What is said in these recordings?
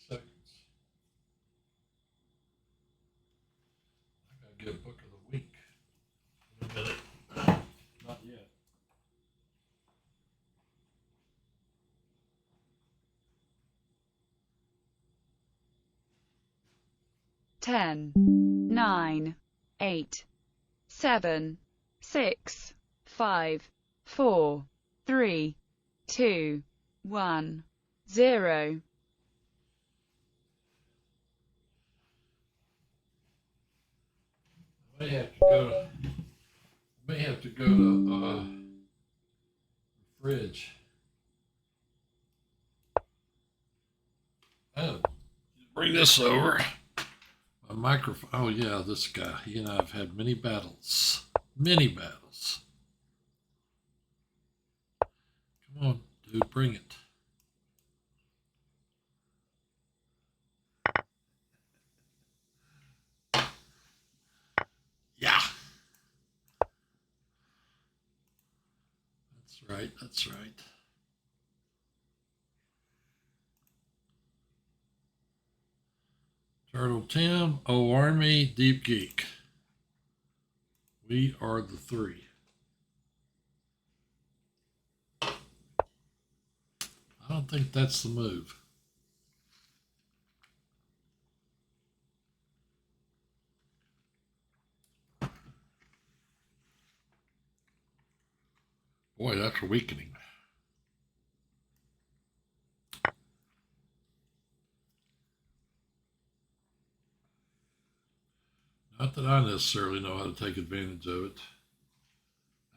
seconds. I gotta get book of the week in a minute. Not yet. Ten, 9, 8, 7, 6, 5, 4, 3, 2, 1, 0. May have to go. May have to go to fridge. Oh, bring this over. My microphone. Oh yeah, this guy. He and I have had many battles. Many battles. Come on, dude, bring it. Yeah. That's right. That's right. Turtle Tim, O Army, Deep Geek. We are the three. I don't think that's the move. Boy, that's weakening. Not that I necessarily know how to take advantage of it.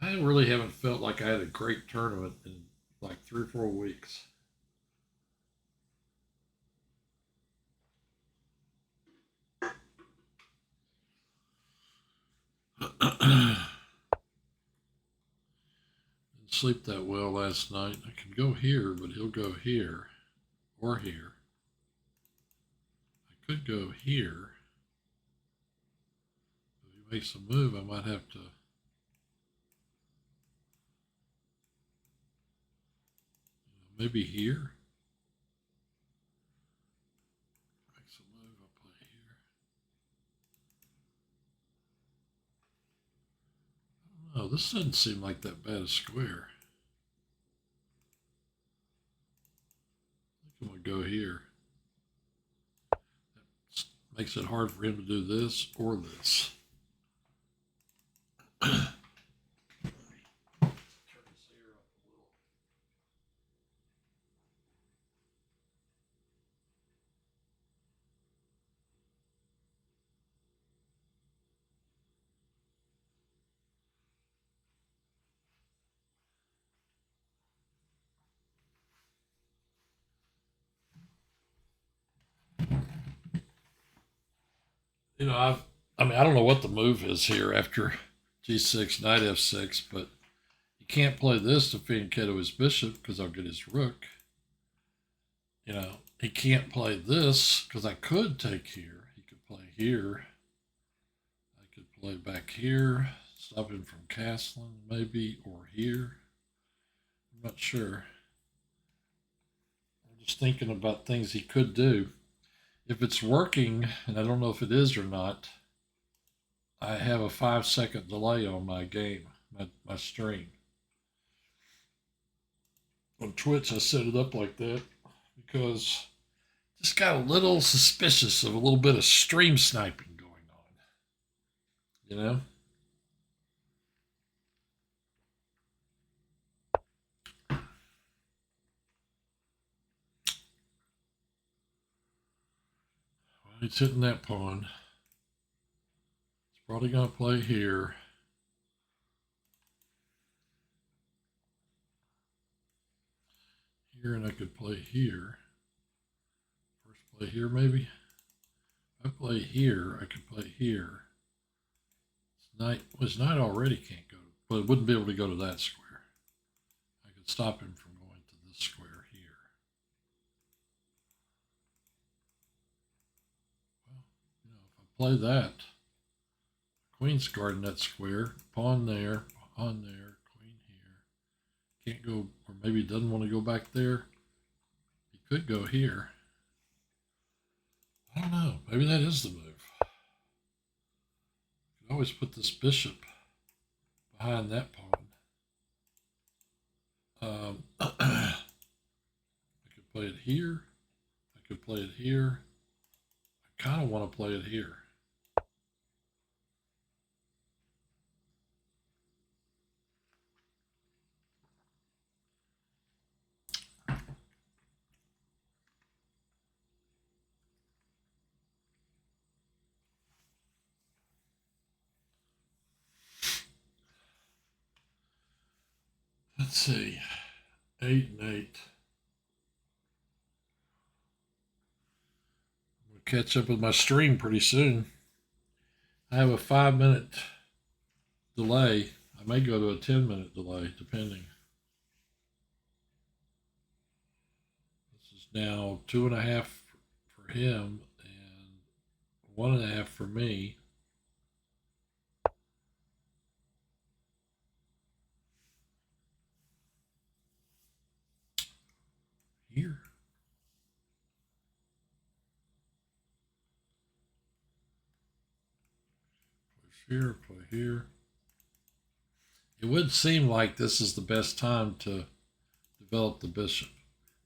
I really haven't felt like I had a great tournament in like 3 or 4 weeks. Didn't sleep that well last night. I can go here, but he'll go here or here. I could go here. If he makes a move, I might have to. Maybe here. Makes a move, I'll play here. I don't know. This doesn't seem like that bad a square. I think I'm going to go here. That makes it hard for him to do this or this. I don't know what the move is here after G6, Knight F6, but you can't play this to fianchetto his bishop because I'll get his rook. He can't play this because I could take here. He could play here. I could play back here, stop him from castling maybe, or here. I'm not sure. I'm just thinking about things he could do. If it's working, and I don't know if it is or not, I have a 5-second delay on my game, my stream. On Twitch, I set it up like that because I just got a little suspicious of a little bit of stream sniping going on. You know? Well, he's hitting that pawn. He's probably going to play here. Here, and I could play here. First play here, maybe. If I play here, I could play here. His knight already can't go, but it wouldn't be able to go to that square. I could stop him from going to this square here. Well, if I play that, queen's guarding that square, pawn there, queen here. Can't go, or maybe he doesn't want to go back there. He could go here. I don't know. Maybe that is the move. You can always put this bishop behind that pawn. I could play it here. I could play it here. I kind of want to play it here. Let's see. 8 and 8. I'm going to catch up with my stream pretty soon. I have a 5-minute delay. I may go to a 10-minute delay, depending. This is now 2.5 for him and 1.5 for me. Here. Play here, play here. It would seem like this is the best time to develop the bishop.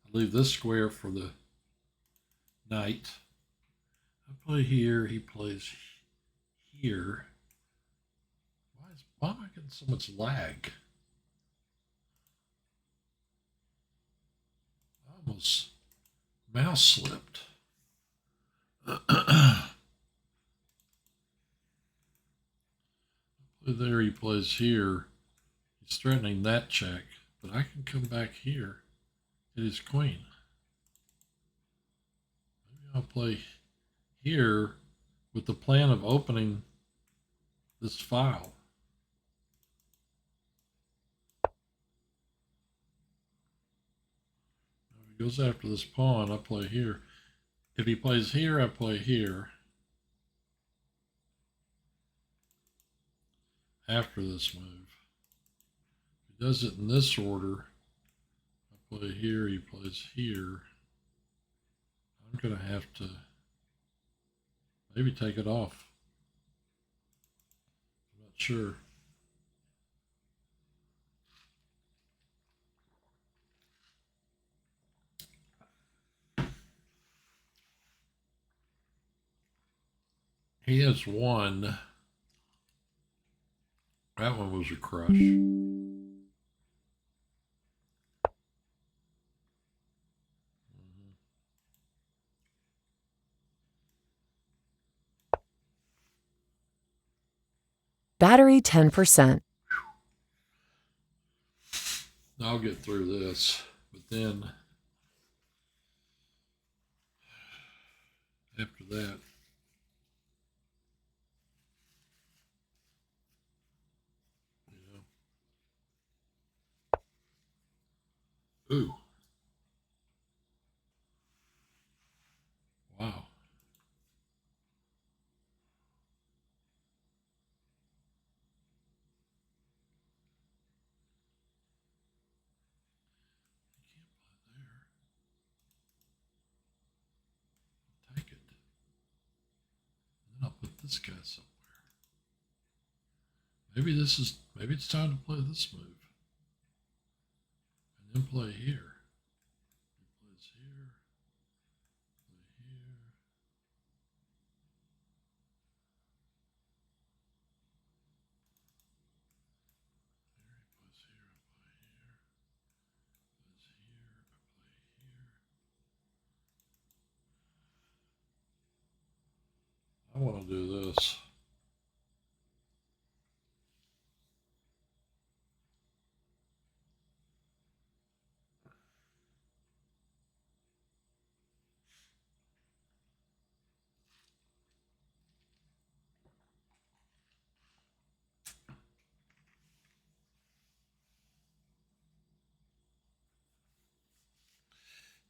I leave this square for the knight. I play here, he plays here. Why am I getting so much lag? I almost mouse slipped. There he plays here. He's threatening that check, but I can come back here, hit his queen. Maybe I'll play here with the plan of opening this file. Now if he goes after this pawn, I play here. If he plays here, I play here. After this move. If he does it in this order, I play here, he plays here. I'm going to have to maybe take it off. I'm not sure. He has one. That one was a crush. Battery 10%. I'll get through this, but then after that, ooh. Wow. Take it. And then I'll put this guy somewhere. Maybe it's time to play this move. And then play here. He plays here. Play here. Here he plays here. I play here. Plays here. I play here. I want to do this.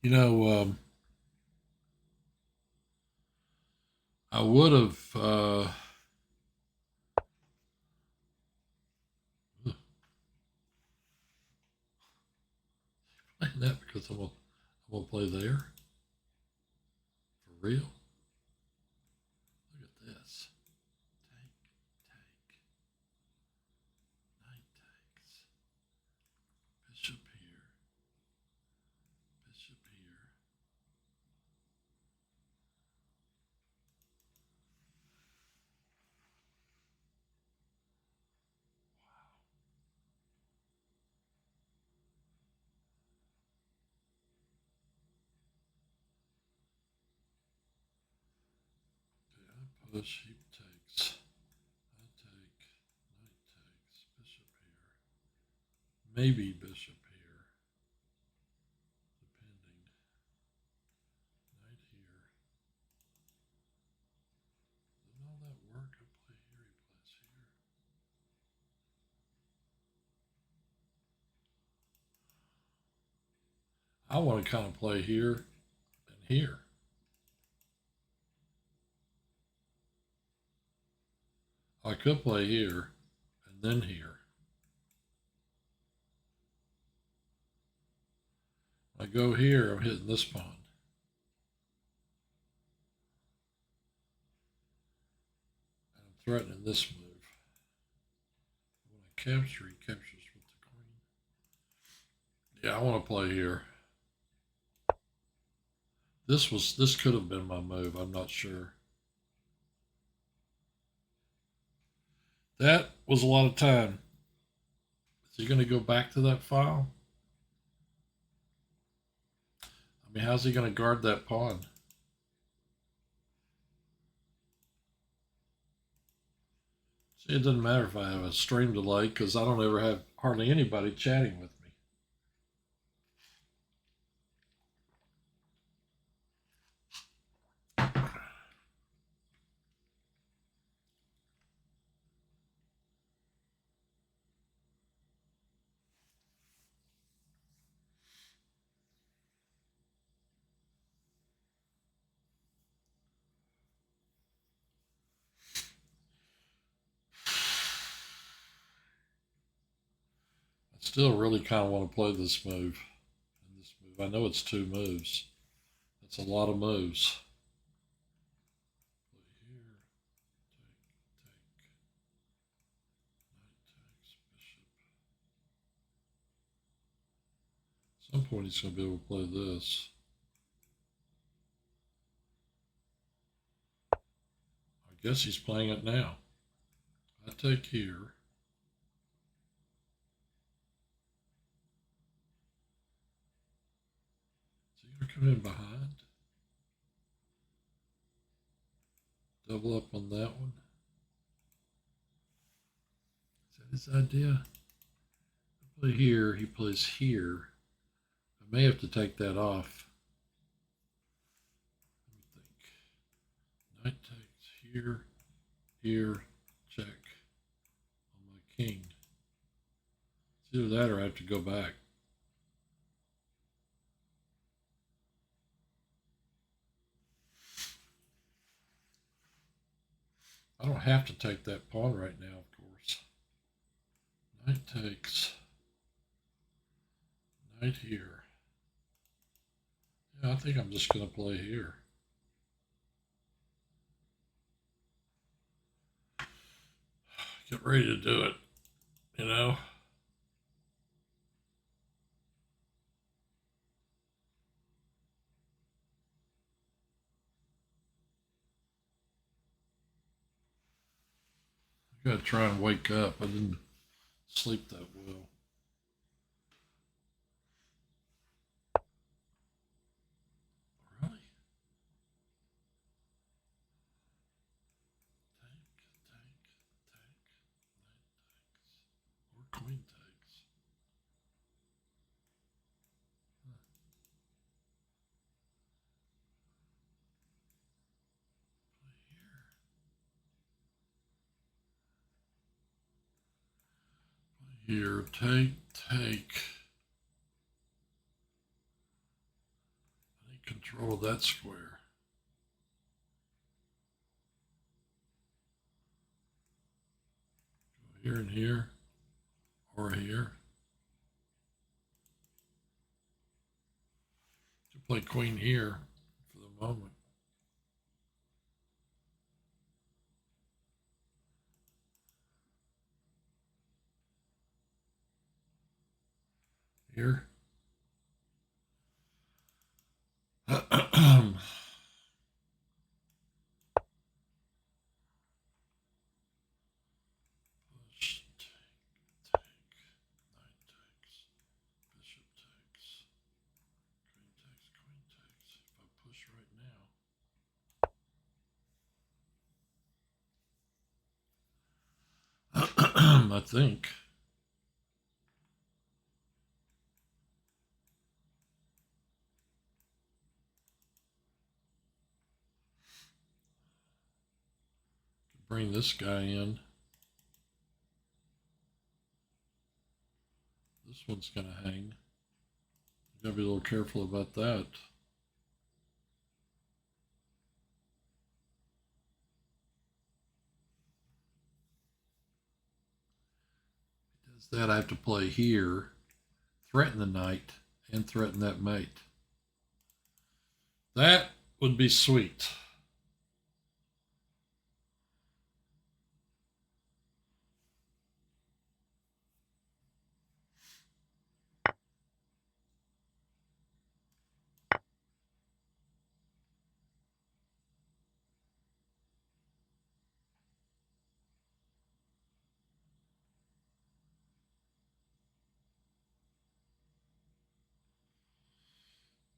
You know, I would have playing that because I'm gonna play there for real. push, he takes. I take, knight takes, bishop here. Maybe bishop here. Depending. Knight here. Didn't all that work? I play here, he plays here. I want to kind of play here and here. I could play here and then here. When I go here, I'm hitting this pawn. And I'm threatening this move. When I capture, he captures with the queen. Yeah, I want to play here. This could have been my move, I'm not sure. That was a lot of time. Is he going to go back to that file? I mean, how's he going to guard that pawn? See, it doesn't matter if I have a stream delay because I don't ever have hardly anybody chatting with me. I still really kind of want to play this move. And this move, I know it's 2 moves. That's a lot of moves. Play here, take, knight takes, bishop. At some point he's going to be able to play this. I guess he's playing it now. I take here. Is he going to come in behind? Double up on that one. Is that his idea? I play here, he plays here. I may have to take that off. Let me think. Knight takes here, here, check on my king. It's either that or I have to go back. I don't have to take that pawn right now, of course. Knight takes. Knight here. Yeah, I think I'm just going to play here. Get ready to do it, you know? I gotta try and wake up. I didn't sleep that well. Really? Take, knight takes, or queen takes. Huh. Play here. Play here. Take. I need control of that square. Go here and here, or here. To play queen here for the moment. Here. Push, take, knight takes, bishop takes, queen takes, queen takes. If I push right now, I think. Bring this guy in. This one's going to hang. You gotta be a little careful about that. Does that, I have to play here, threaten the knight, and threaten that mate. That would be sweet.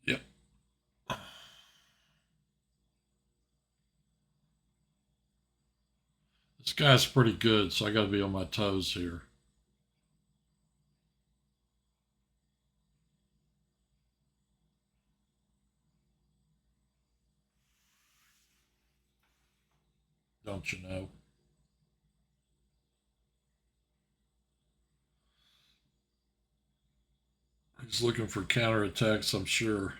Yep. This guy's pretty good, so I got to be on my toes here. Don't you know? He's looking for counterattacks, I'm sure.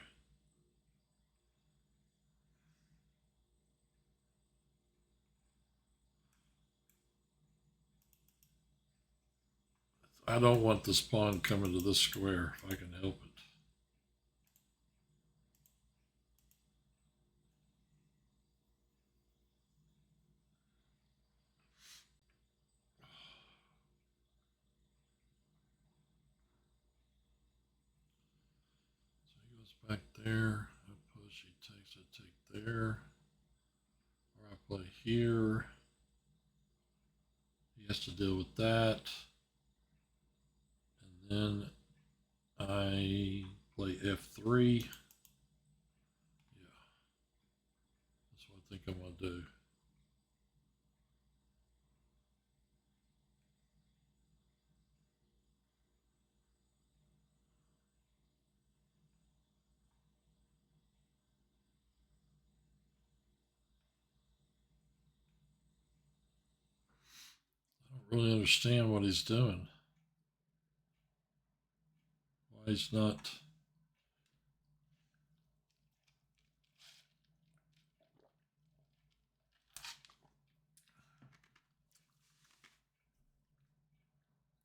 I don't want this pawn coming to this square if I can help it. So he goes back there. I push, he takes, I take there. Or I play here. He has to deal with that. And then I play F3. Yeah. That's what I think I'm going to do. I don't really understand what he's doing. Why he's not.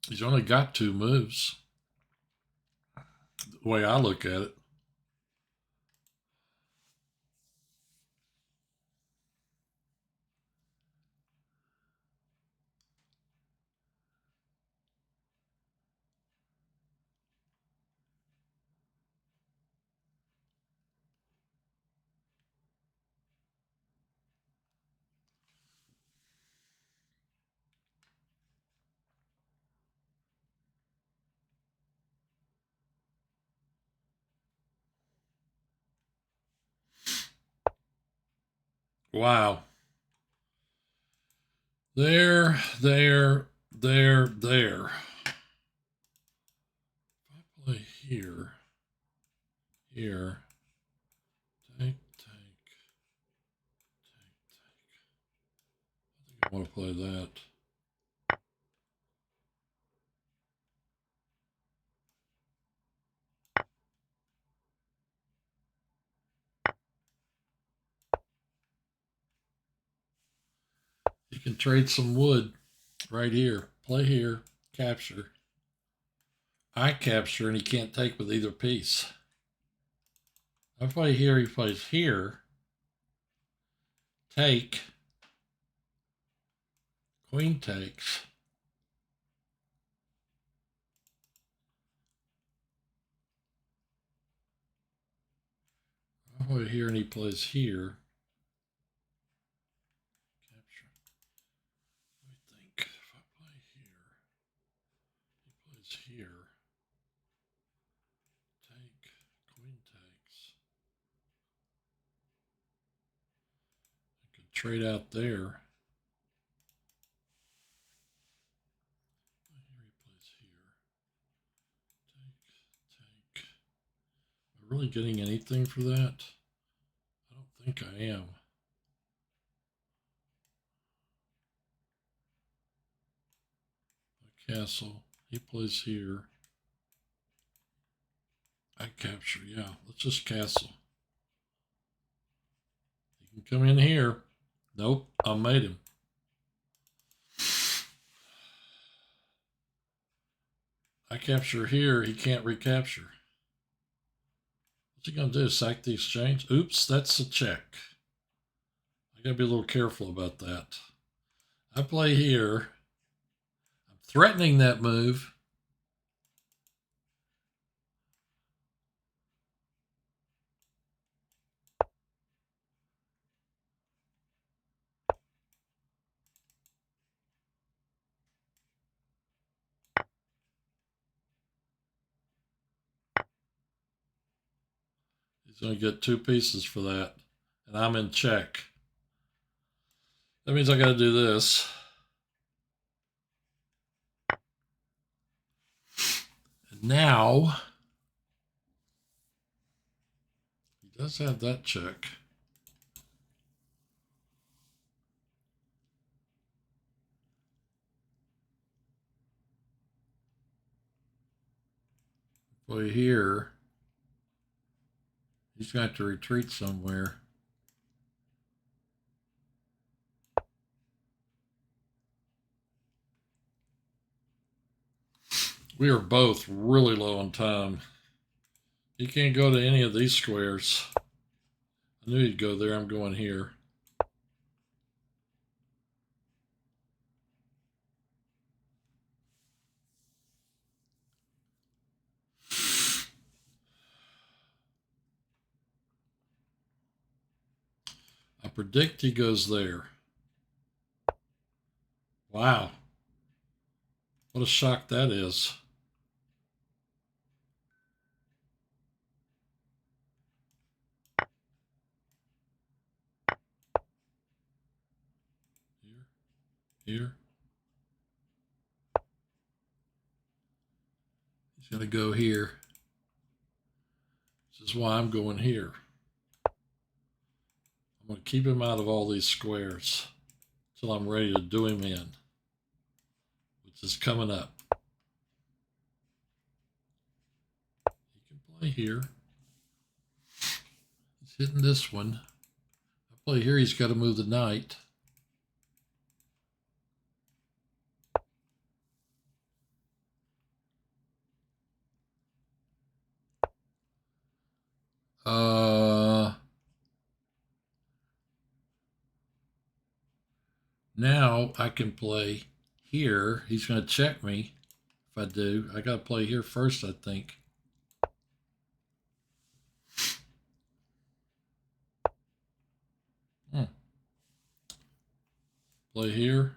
He's only got 2 moves. The way I look at it. Wow. There. If I play here, take. I think I want to play that. You can trade some wood right here. Play here, capture. I capture, and he can't take with either piece. I play here, he plays here. Take. Queen takes. I play here, and he plays here. Capture. Let me think. If I play here, he plays here. Take. Queen takes. I could trade out there. really getting anything for that? I don't think I am. Castle. He plays here. I capture. Yeah, let's just castle. He can come in here. Nope, I made him. I capture here. He can't recapture. What's he going to do? Sack the exchange? Oops, that's a check. I got to be a little careful about that. I play here. I'm threatening that move. He's going to get 2 pieces for that. And I'm in check. That means I got to do this. And now, he does have that check. Play here. He's going to have to retreat somewhere. We are both really low on time. He can't go to any of these squares. I knew he'd go there. I'm going here. I predict he goes there. Wow. What a shock that is. Here. He's going to go here. This is why I'm going here. I'm going to keep him out of all these squares until I'm ready to do him in, which is coming up. He can play here. He's hitting this one. I play here, he's got to move the knight. Now I can play here. He's going to check me if I do. I got to play here first, I think. Play here.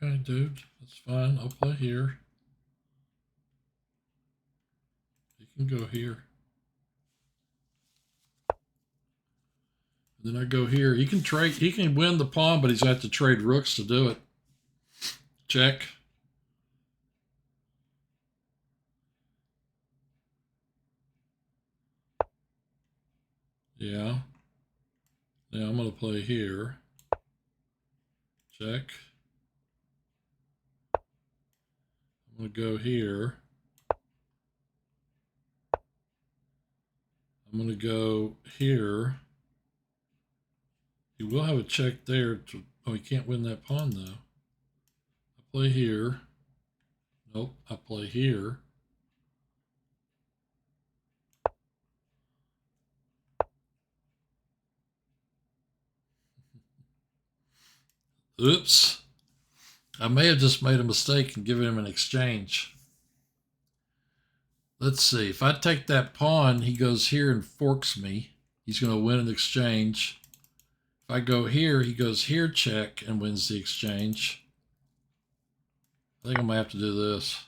Okay, dude, that's fine. I'll play here. You can go here. And then I go here. He can trade. He can win the pawn, but he's got to trade rooks to do it. Check. Yeah. Now I'm going to play here. Check. I'm going to go here. I'm going to go here. He will have a check there. Oh, he can't win that pawn, though. I play here. Nope, I play here. Oops. I may have just made a mistake and given him an exchange. Let's see. If I take that pawn, he goes here and forks me. He's going to win an exchange. If I go here, he goes here, check, and wins the exchange. I think I'm going to have to do this.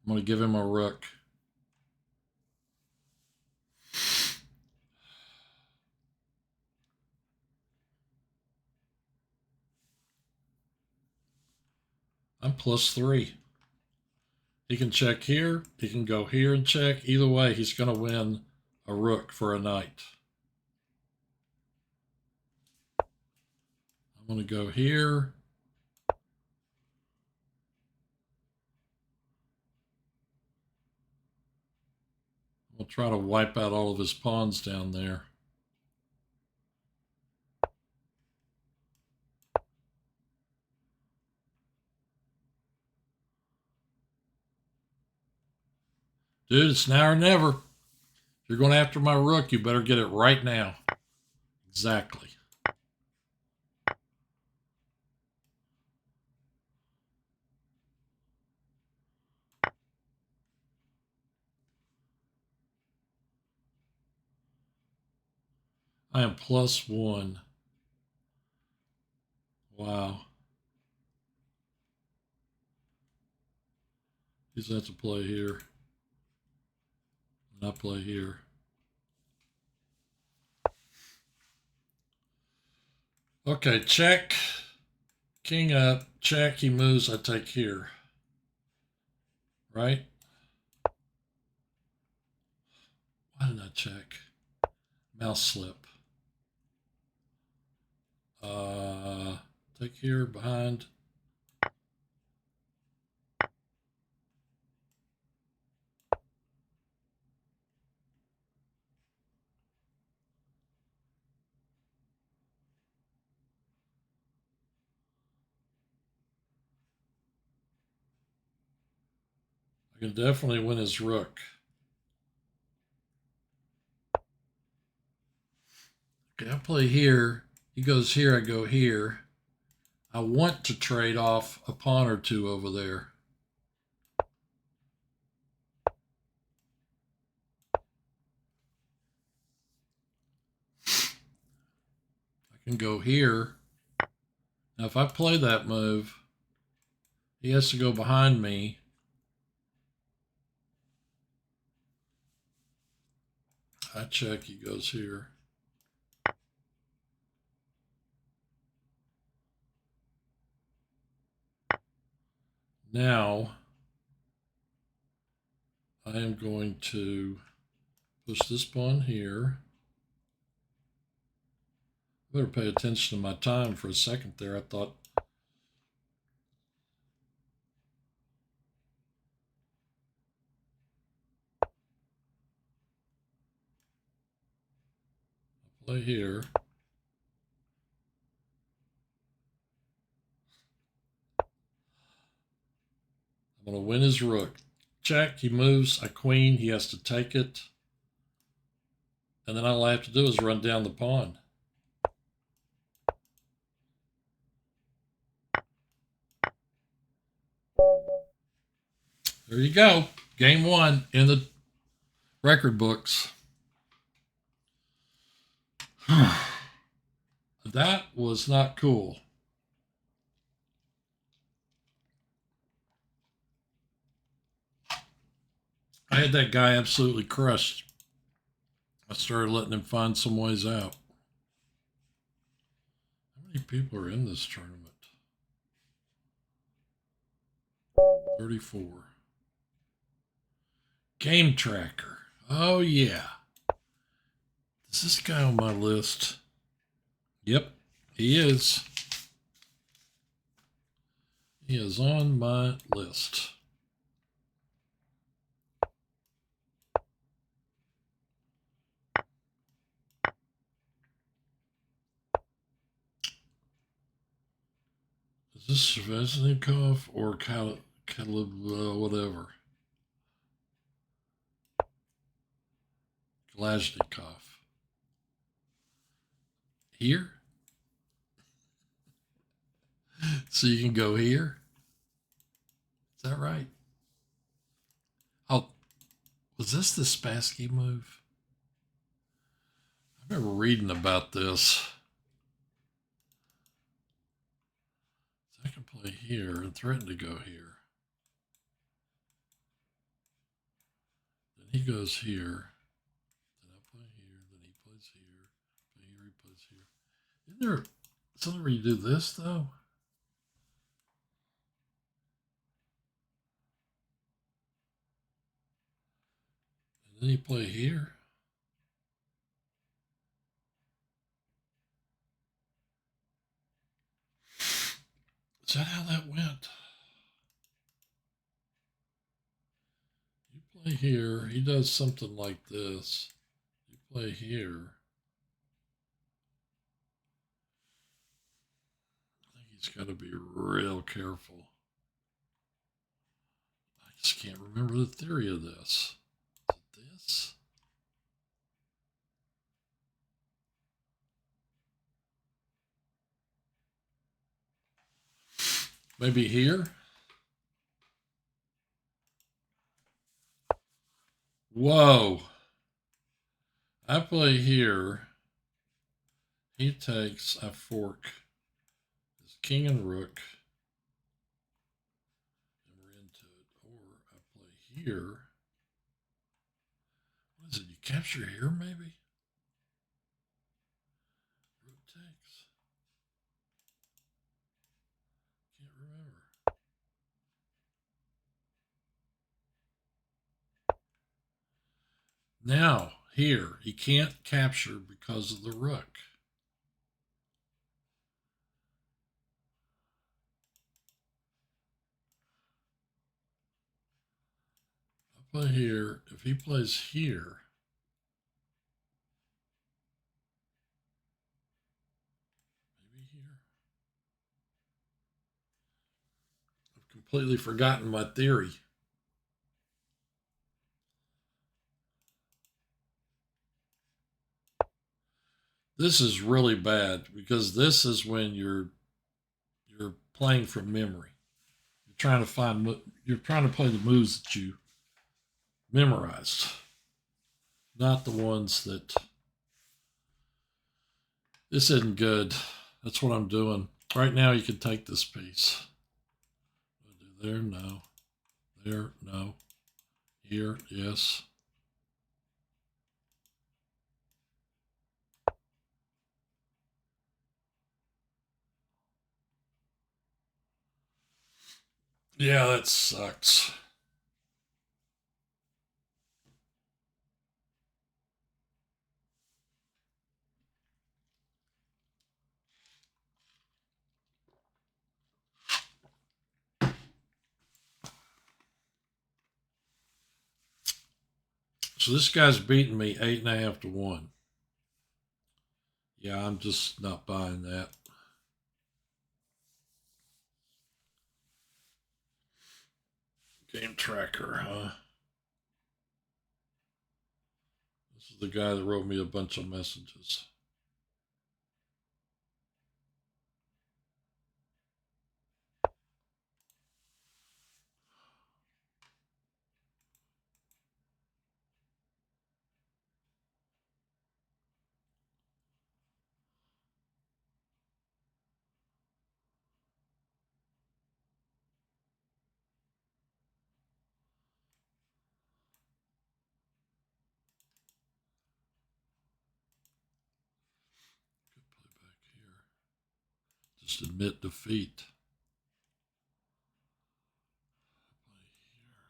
I'm going to give him a rook. I'm +3. He can check here. He can go here and check. Either way, he's going to win a rook for a knight. I'm going to go here. We'll try to wipe out all of his pawns down there. Dude, it's now or never. If you're going after my rook, you better get it right now. Exactly. I am +1. Wow. He's going to have to play here. And I play here. Okay, check. King up. Check. He moves. I take here. Right? Why didn't I check? Mouse slip. Take here behind. I can definitely win his rook. Okay, I play here. He goes here, I go here. I want to trade off a pawn or two over there. I can go here. Now, if I play that move, he has to go behind me. I check, he goes here. Now, I am going to push this pawn here. Better pay attention to my time for a second there. I thought I'll play here. I'm going to win his rook. Check, he moves, I queen, he has to take it. And then all I have to do is run down the pawn. There you go. Game 1 in the record books. That was not cool. I had that guy absolutely crushed. I started letting him find some ways out. How many people are in this tournament? 34. Game tracker. Oh, yeah. Is this guy on my list? Yep, he is. He is on my list. Is this Vesnikov or whatever? Kalashnikov. Here? So you can go here? Is that right? Oh, was this the Spassky move? I remember reading about this. So I can play here and threaten to go here. Then he goes here. Then I play here. Then he plays here. Play here, he plays here. Isn't there something where you do this, though? Then you play here. Is that how that went? You play here. He does something like this. You play here. I think he's got to be real careful. I just can't remember the theory of this. Is it this? Maybe here? Whoa. I play here. He takes a fork. His king and rook. And we're into it. Or I play here. What is it? You capture here, maybe? Rook takes. Can't remember. Now, here, he can't capture because of the rook. I play here. If he plays here, maybe here. I've completely forgotten my theory. This is really bad because this is when you're playing from memory. You're trying to play the moves that you memorized, not the ones that. This isn't good. That's what I'm doing right now. You can take this piece. There, no. There, no. Here, yes. Yeah, that sucks. So this guy's beating me 8.5 to 1. Yeah, I'm just not buying that. Game tracker, huh? This is the guy that wrote me a bunch of messages. Could play back here. Just admit defeat. Play here.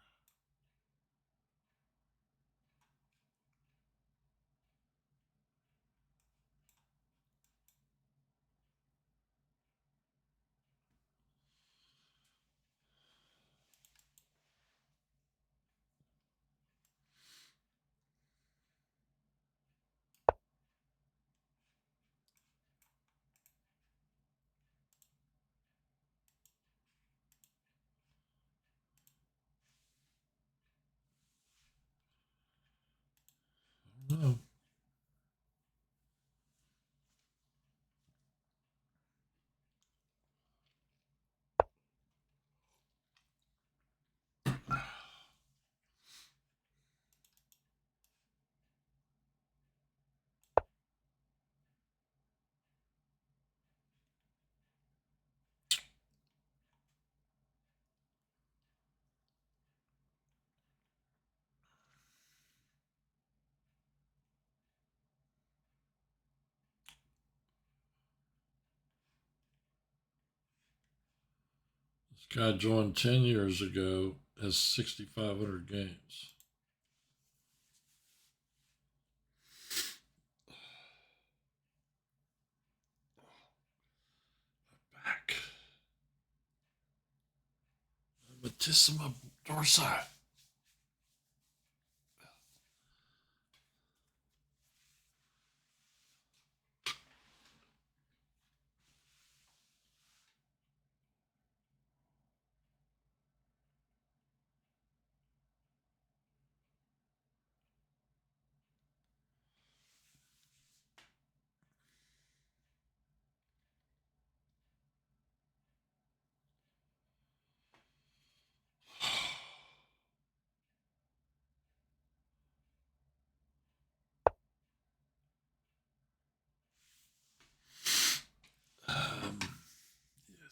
No. This guy joined 10 years ago, has 6,500 games. Latissimus dorsi.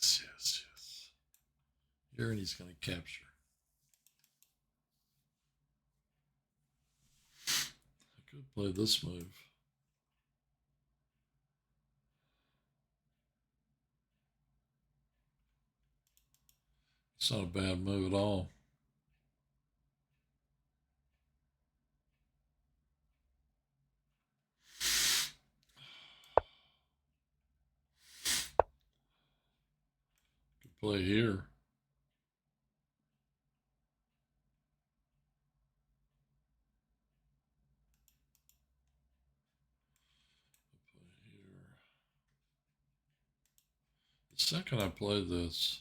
Yes. Here, and he's going to capture. I could play this move. It's not a bad move at all. Could play here. Play here. The second I play this,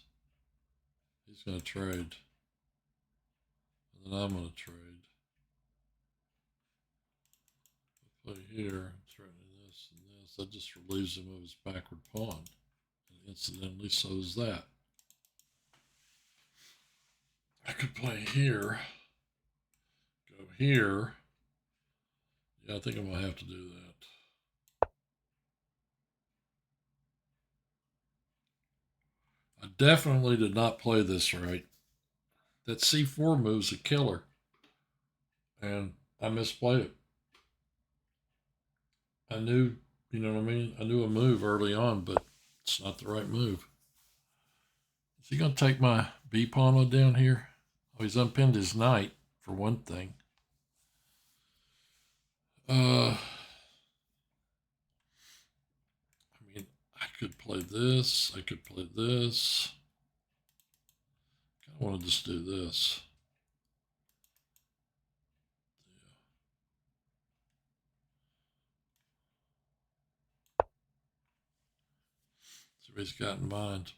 he's going to trade. And then I'm going to trade. Play here, threatening this and this. That just relieves him of his backward pawn. And incidentally, so is that. I could play here, go here. Yeah, I think I'm going to have to do that. I definitely did not play this right. That C4 move's a killer. And I misplayed it. I knew, you know what I mean? I knew a move early on, but it's not the right move. Is he going to take my B pawn down here? Oh, he's unpinned his knight, for one thing. I mean, I could play this. I could play this. I kind of want to just do this. See what he's got in mind.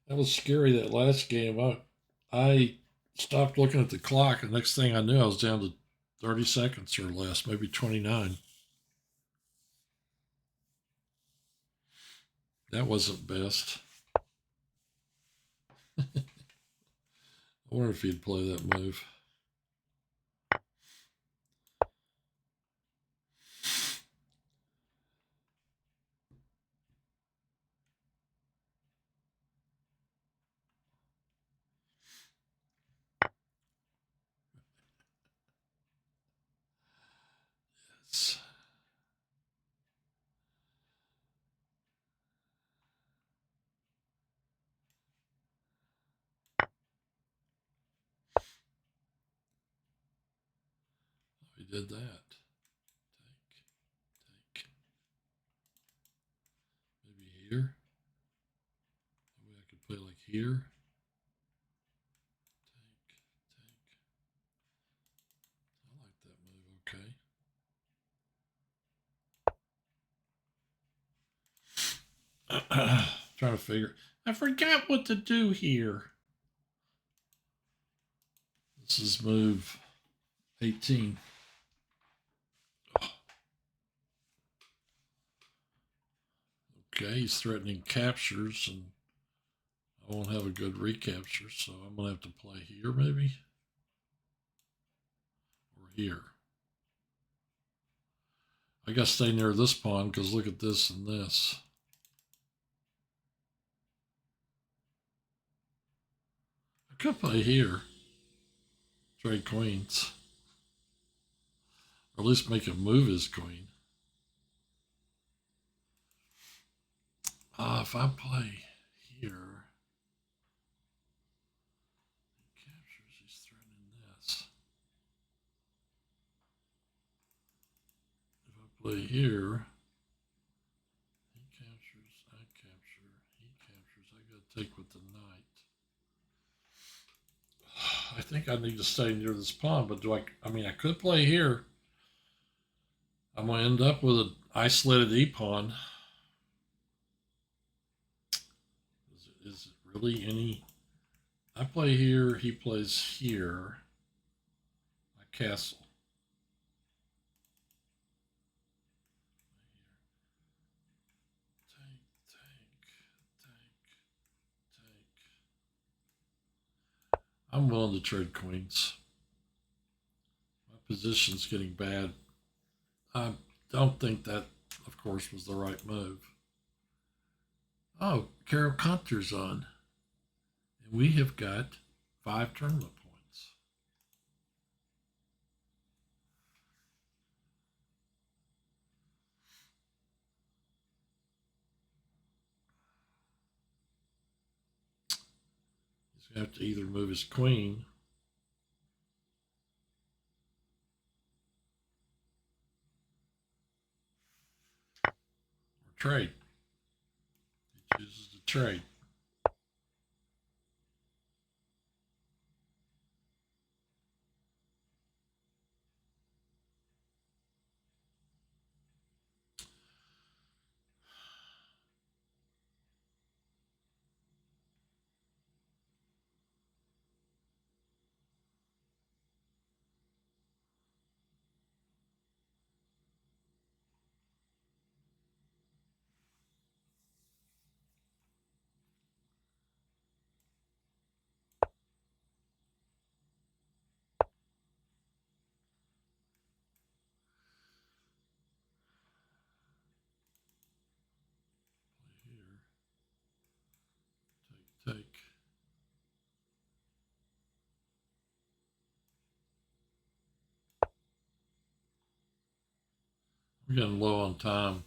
That was scary, that last game. I stopped looking at the clock, and next thing I knew, I was down to 30 seconds or less, maybe 29. That wasn't best. I wonder if he'd play that move. Yes. He did that. Take. Maybe here. Maybe I could play like here. Take. I like that move. Okay. Trying to figure. I forgot what to do here. This is move 18. Okay, he's threatening captures, and I won't have a good recapture, so I'm going to have to play here maybe? Or here. I gotta stay near this pawn because look at this and this. I could play here. Trade queens. Or at least make him move his queen. If I play here, he captures, he's threatening this. If I play here, he captures, I capture, he captures. I gotta take with the knight. I think I need to stay near this pawn, but I mean, I could play here. I'm going to end up with an isolated e-pawn. Is it really any? I play here, he plays here. My castle. Take. I'm willing to trade queens. My position's getting bad. I don't think that, of course, was the right move. Oh, Carol Conter's on. And we have got 5 tournament points. He's going to have to either move his queen or trade. He chooses to trade. Take. We're getting low on time.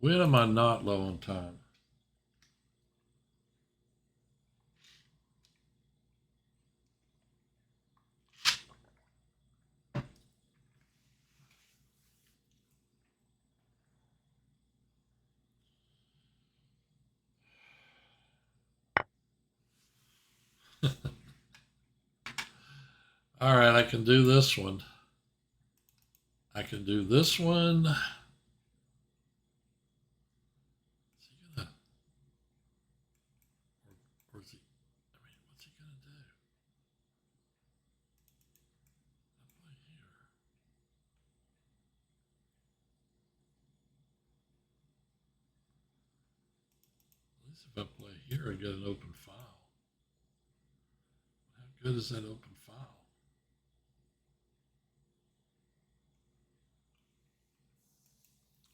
When am I not low on time? All right, I can do this one. I can do this one. Is he gonna, or is he, I mean, what's he gonna do? I play here. At least if I play here, I get an open file. How good is that open file?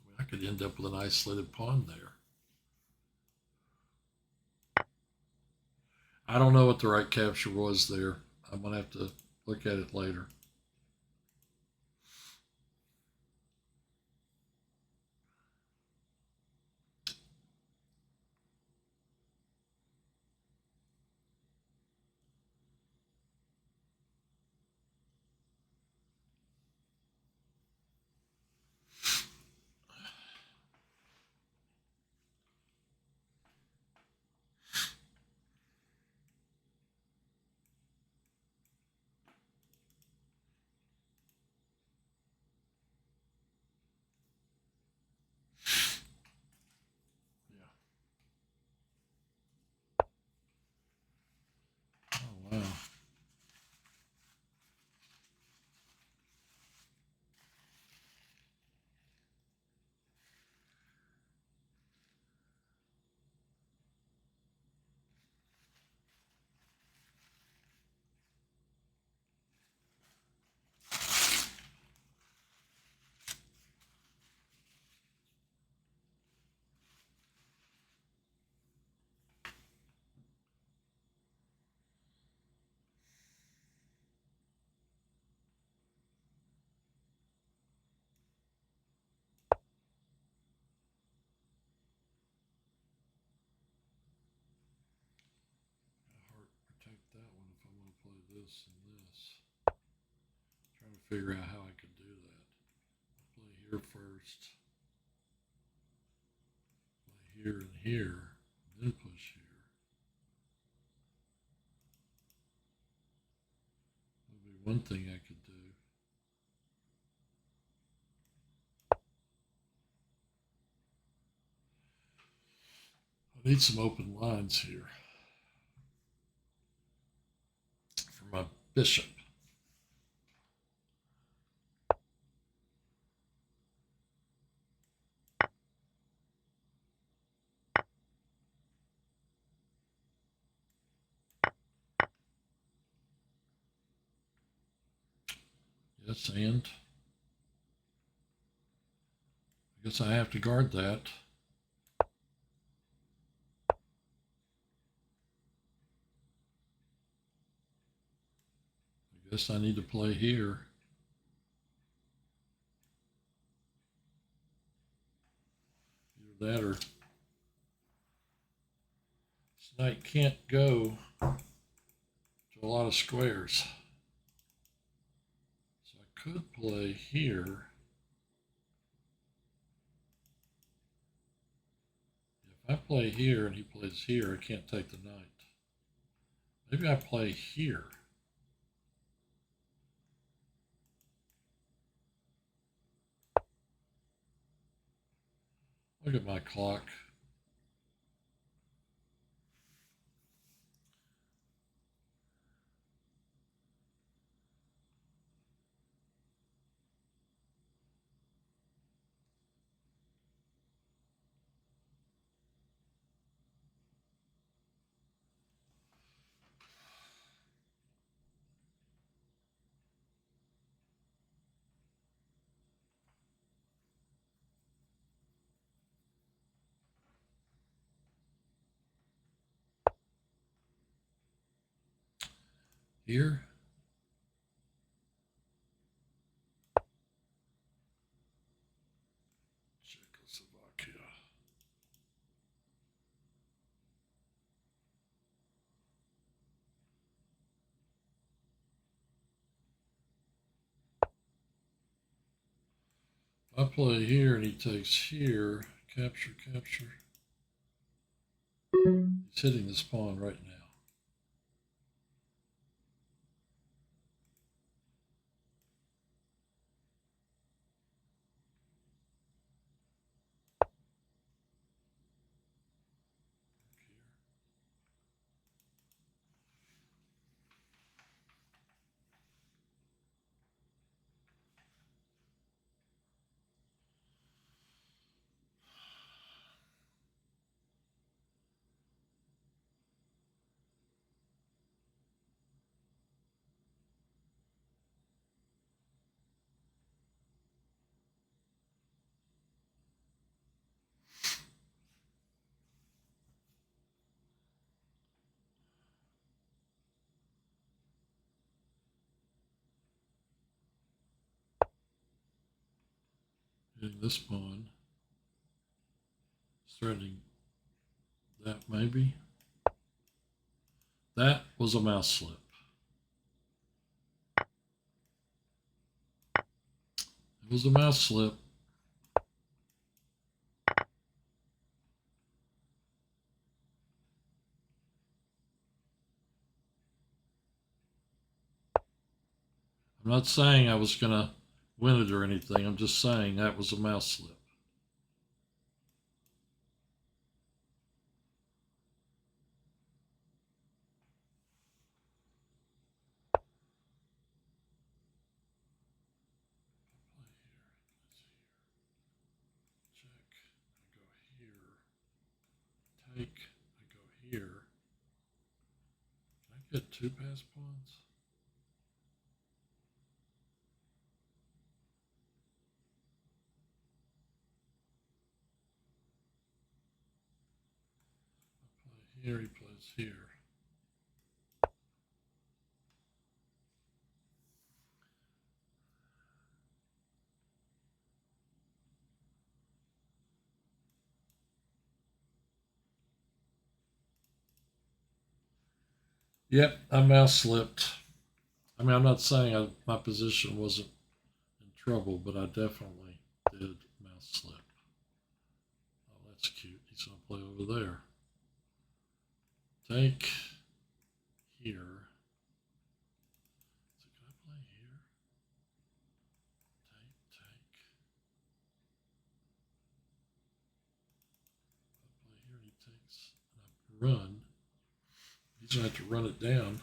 I mean, I could end up with an isolated pawn there. I don't know what the right capture was there. I'm gonna have to look at it later. Wow. Heart protect that one if I'm going to play this and this. Trying to figure out how I could do that. Play here first. Play here and here. Then push here. That'd be one thing I could do. I need some open lines here for my bishop. Yes, and I guess I have to guard that. I guess I need to play here. Either that or this knight can't go to a lot of squares. So I could play here. If I play here and he plays here, I can't take the knight. Maybe I play here. Look at my clock. Here. Czechoslovakia. I play here and he takes here. Capture, capture. He's hitting this pawn right now. Hitting this pawn. Threatening that maybe. That was a mouse slip. It was a mouse slip. I'm not saying I was going to win it or anything. I'm just saying that was a mouse slip. take, I go here. Can I get 2 pass pawns? I play here, he plays here. Yep, I mouse slipped. I mean, I'm not saying my position wasn't in trouble, but I definitely did mouse slip. Oh, that's cute. He's going to play over there. Take here. So can I play here? Take. If I play here, he takes. And I run. He's going to have to run it down.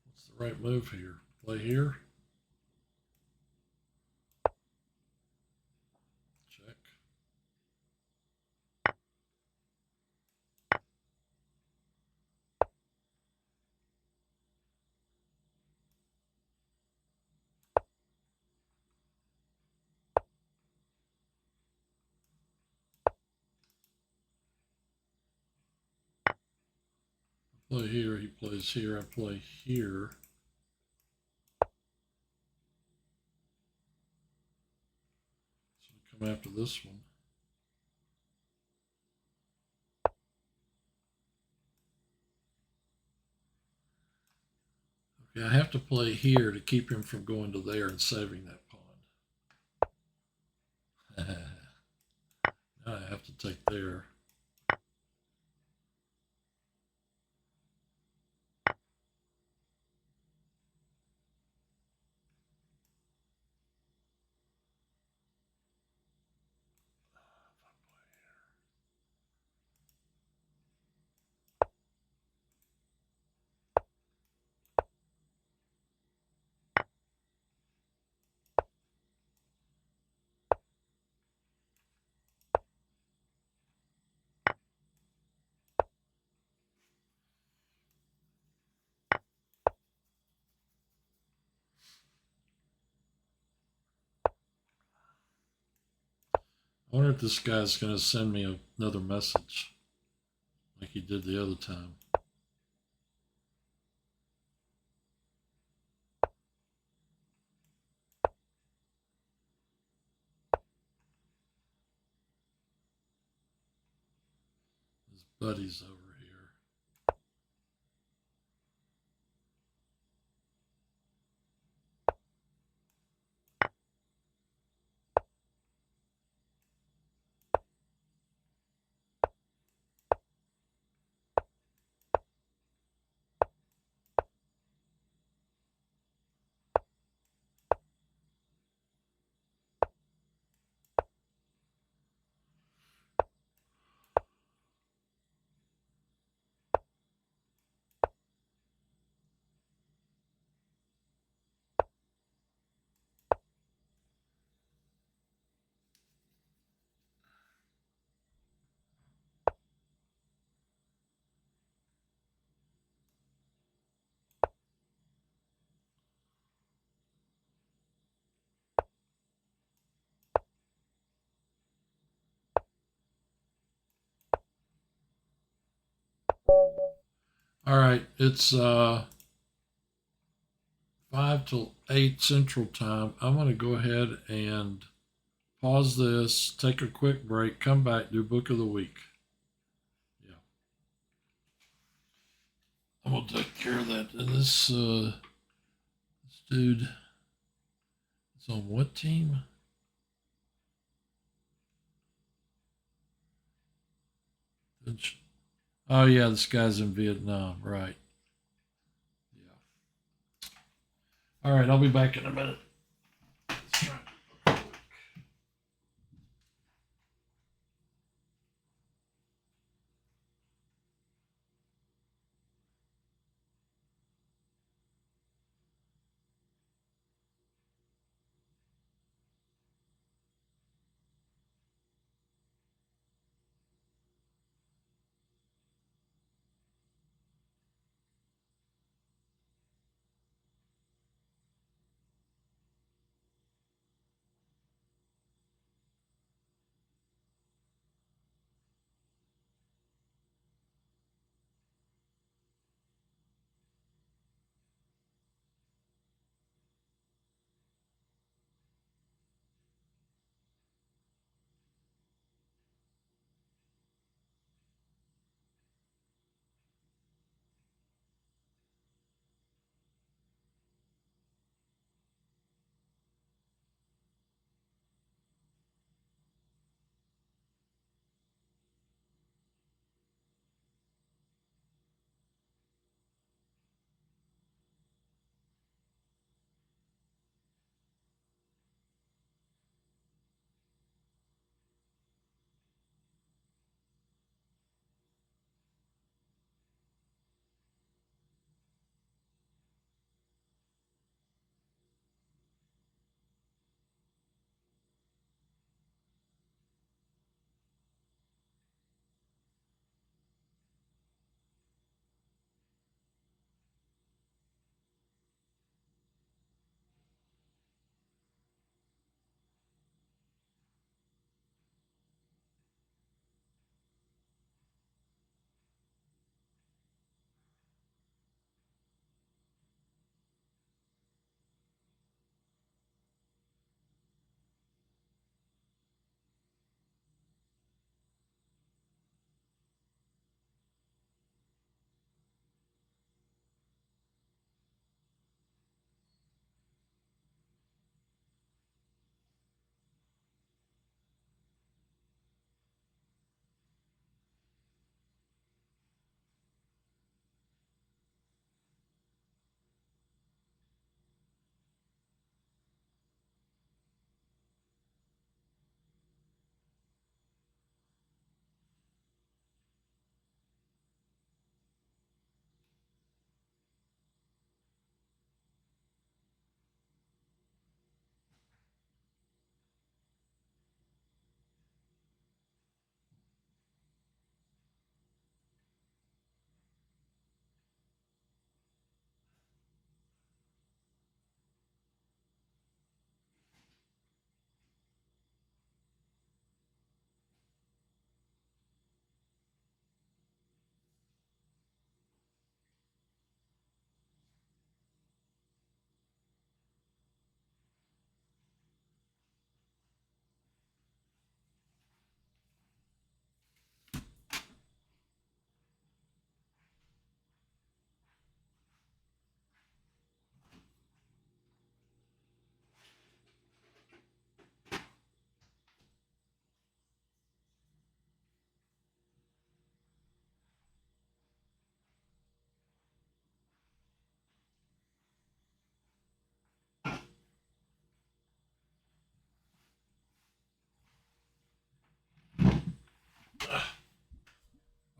What's the right move here? Play here. Check. I play here. He plays here. I play here. So we come after this one. Okay, I have to play here to keep him from going to there and saving that pawn. Now I have to take there. I wonder if this guy's going to send me another message like he did the other time. His buddy's over here. All right, it's 5 till 8 Central Time. I'm going to go ahead and pause this, take a quick break, come back, do Book of the Week. Yeah. I'm going to take care of that. And this dude is on what team? Oh, yeah, this guy's in Vietnam, right. Yeah. All right, I'll be back in a minute. Let's try Book of the Week.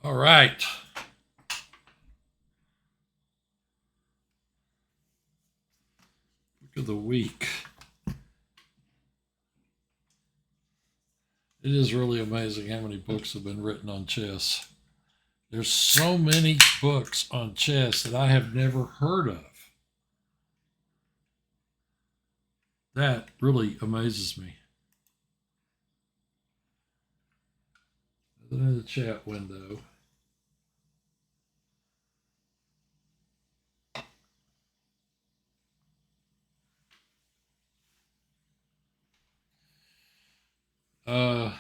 All right. Book of the week. It is really amazing how many books have been written on chess. There's so many books on chess that I have never heard of. That really amazes me. Other than the chat window. I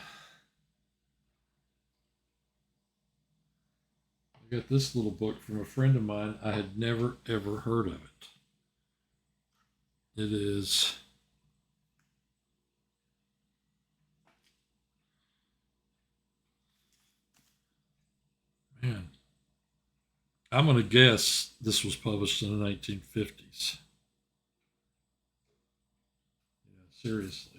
got this little book from a friend of mine. I had never, ever heard of it. It is man. I'm going to guess this was published in the 1950s. Yeah, seriously.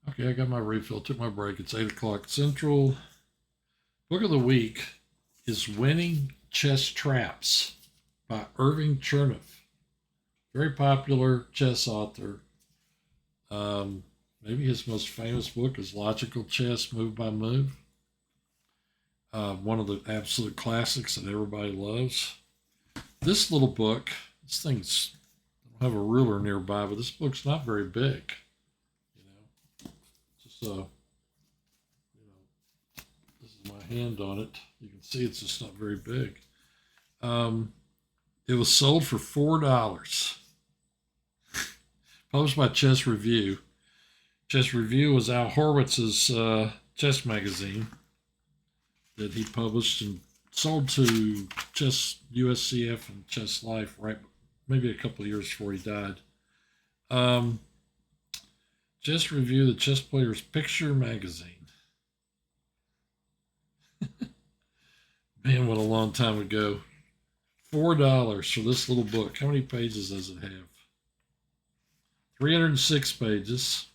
Okay, I got my refill. Took my break. It's 8 o'clock Central. Book of the week is Winning Chess Traps by Irving Chernoff. Very popular chess author. Maybe his most famous book is Logical Chess Move by Move. One of the absolute classics that everybody loves. This little book, this thing's, I don't have a ruler nearby, but this book's not very big. Just this is my hand on it. You can see it's just not very big. It was sold for $4. Published by Chess Review. Chess Review was Al Horwitz's chess magazine that he published and sold to Chess USCF and Chess Life, right? Maybe a couple of years before he died. Chess Review, the Chess Player's Picture magazine. Man, what a long time ago. $4 for this little book. How many pages does it have? 306 pages.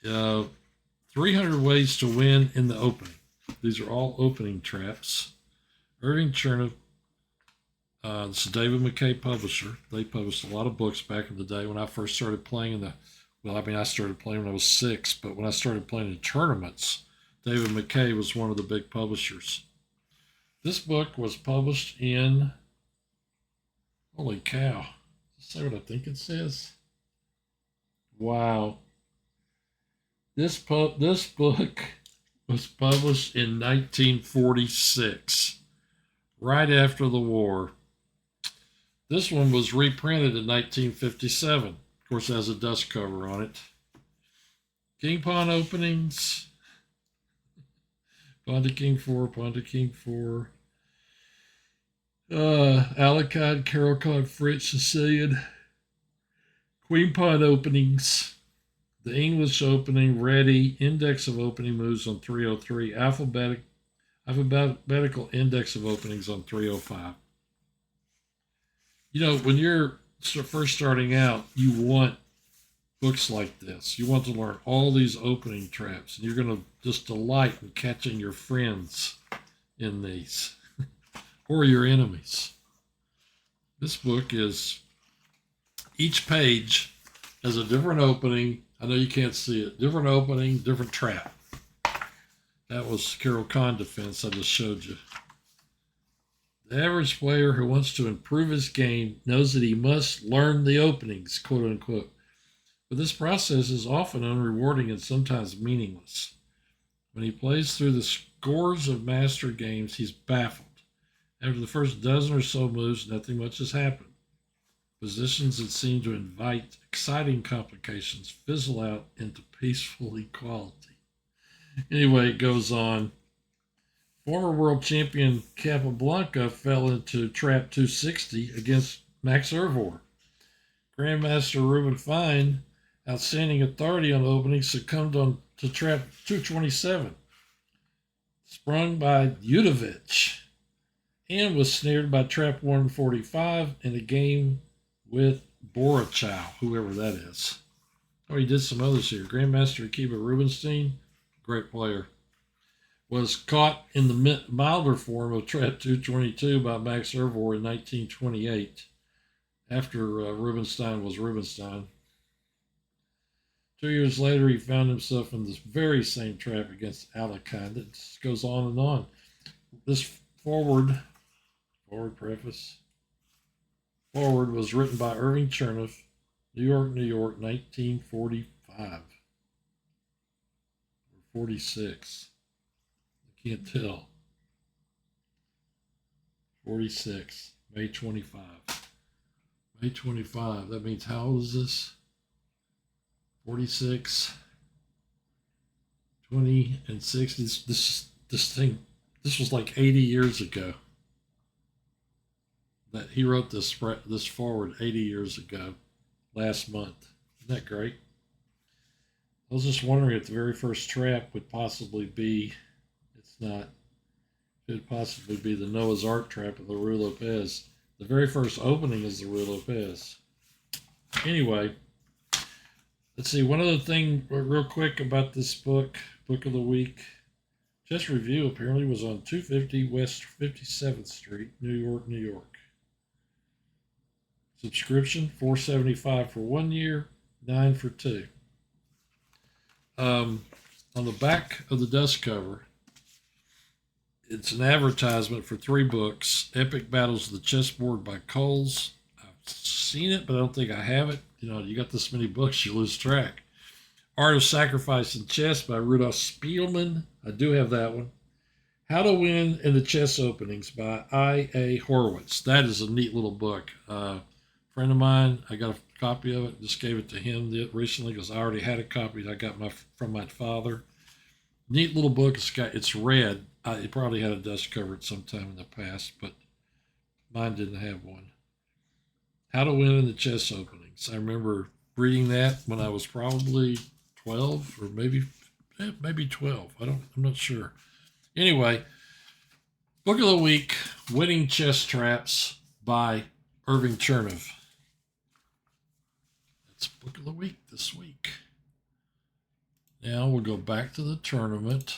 300 ways to win in the opening. These are all opening traps. Irving Chernoff. This is David McKay publisher. They published a lot of books back in the day when I first started playing I started playing when I was 6, but when I started playing in tournaments, David McKay was one of the big publishers. This book was published in, holy cow, does it say what I think it says? Wow. This book was published in 1946, right after the war. This one was reprinted in 1957. Of course, it has a dust cover on it. King Pawn openings. Pawn to King 4, Pawn to King 4. Alicante, Carolcon, French, Sicilian. Queen Pawn openings. The English opening, ready. Index of opening moves on 303. Alphabetical index of openings on 305. You know, when you're first starting out, you want books like this. You want to learn all these opening traps, and you're going to just delight in catching your friends in these or your enemies. This book is, each page has a different opening. I know you can't see it. Different opening, different trap. That was Carolcon defense I just showed you. The average player who wants to improve his game knows that he must learn the openings, quote unquote. But this process is often unrewarding and sometimes meaningless. When he plays through the scores of master games, he's baffled. After the first dozen or so moves, nothing much has happened. Positions that seem to invite exciting complications fizzle out into peaceful equality. Anyway, it goes on. Former world champion Capablanca fell into trap 260 against Max Ervor. Grandmaster Reuben Fine, outstanding authority on opening, succumbed to trap 227. sprung by Udovic, and was snared by Trap 145 in a game with Borochow, whoever that is. Oh, he did some others here. Grandmaster Akiba Rubinstein, great player, was caught in the milder form of Trap 222 by Max Ervor in 1928, after Rubinstein was Rubinstein. 2 years later, he found himself in this very same trap against Alekhine. It just goes on and on. This forward preface, forward was written by Irving Chernoff, New York, 1945 or 46. I can't tell. 46, May 25. May 25. That means how old is this? 46, 20, and 60. This was like 80 years ago. That he wrote this forward 80 years ago, last month. Isn't that great? I was just wondering if the very first trap would possibly be, it's not, it would possibly be the Noah's Ark trap of the Ruy Lopez. The very first opening is the Ruy Lopez. Anyway, let's see, one other thing real quick about this book of the week. Chess Review apparently was on 250 West 57th Street, New York. Subscription, $4.75 for 1 year, $9 for 2. On the back of the dust cover, it's an advertisement for 3 books. Epic Battles of the Chessboard by Coles. I've seen it, but I don't think I have it. You know, you got this many books, you lose track. Art of Sacrifice in Chess by Rudolf Spielman. I do have that one. How to Win in the Chess Openings by I.A. Horowitz. That is a neat little book. Friend of mine, I got a copy of it, just gave it to him recently because I already had a copy that I got from my father. Neat little book. It's red. It probably had a dust cover at some time in the past, but mine didn't have one. How to Win in the Chess Openings. I remember reading that when I was probably 12 or maybe 12. I'm not sure. Anyway, book of the week, Winning Chess Traps by Irving Chernoff. That's book of the week this week. Now we'll go back to the tournament.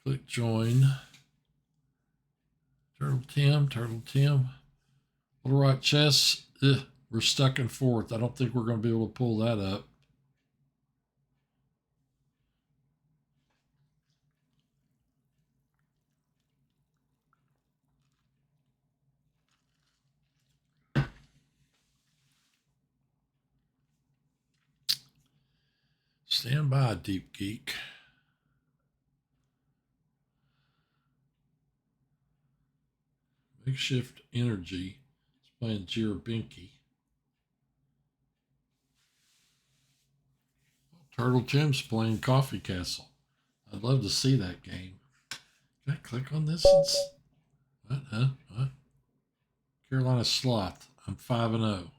Click join. Turtle Tim. Little Rock Chess. We're stuck in 4th. I don't think we're going to be able to pull that up. Stand by, Deep Geek. Makeshift Energy is playing Jirabinki. Turtle Tim's playing Coffee Castle. I'd love to see that game. Can I click on this? What? Carolina Sloth. I'm 5-0.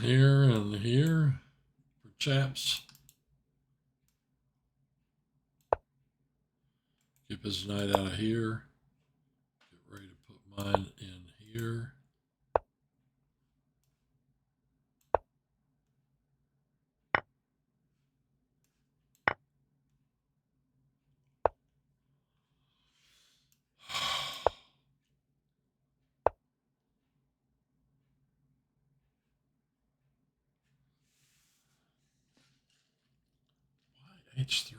Here and here for chaps. Keep his knight out of here. Get ready to put mine in here. Why H3?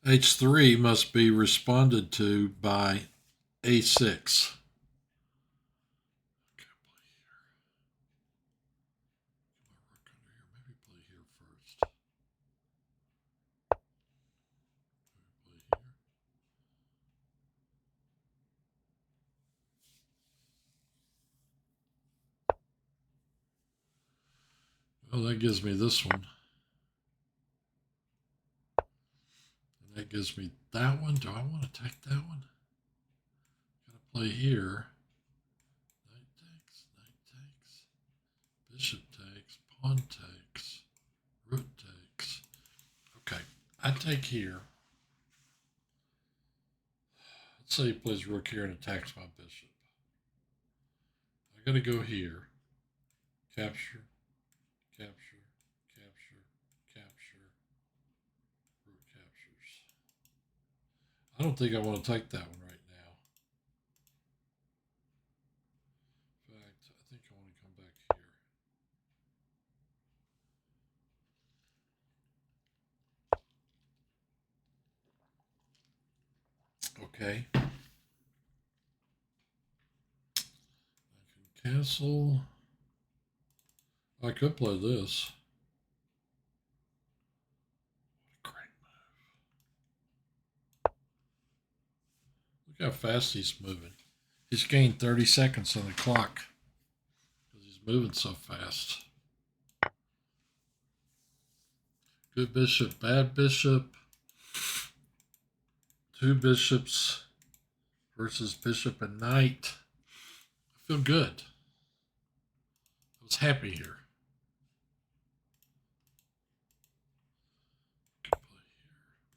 H3 must be responded to by A6. Okay, play here. Maybe play here first. Well, that gives me this one. And that gives me that one. Do I want to take that one? Gotta play here. Knight takes, bishop takes, pawn takes, rook takes. Okay, I take here. Let's say he plays rook here and attacks my bishop. I gotta go here. Capture, capture, capture, capture. Rook captures. I don't think I want to take that one right now. In fact, I think I want to come back here. Okay. I can cancel. I could play this. What a great move. Look how fast he's moving. He's gained 30 seconds on the clock because he's moving so fast. Good bishop, bad bishop. Two bishops versus bishop and knight. I feel good. I was happy here. Play here, take.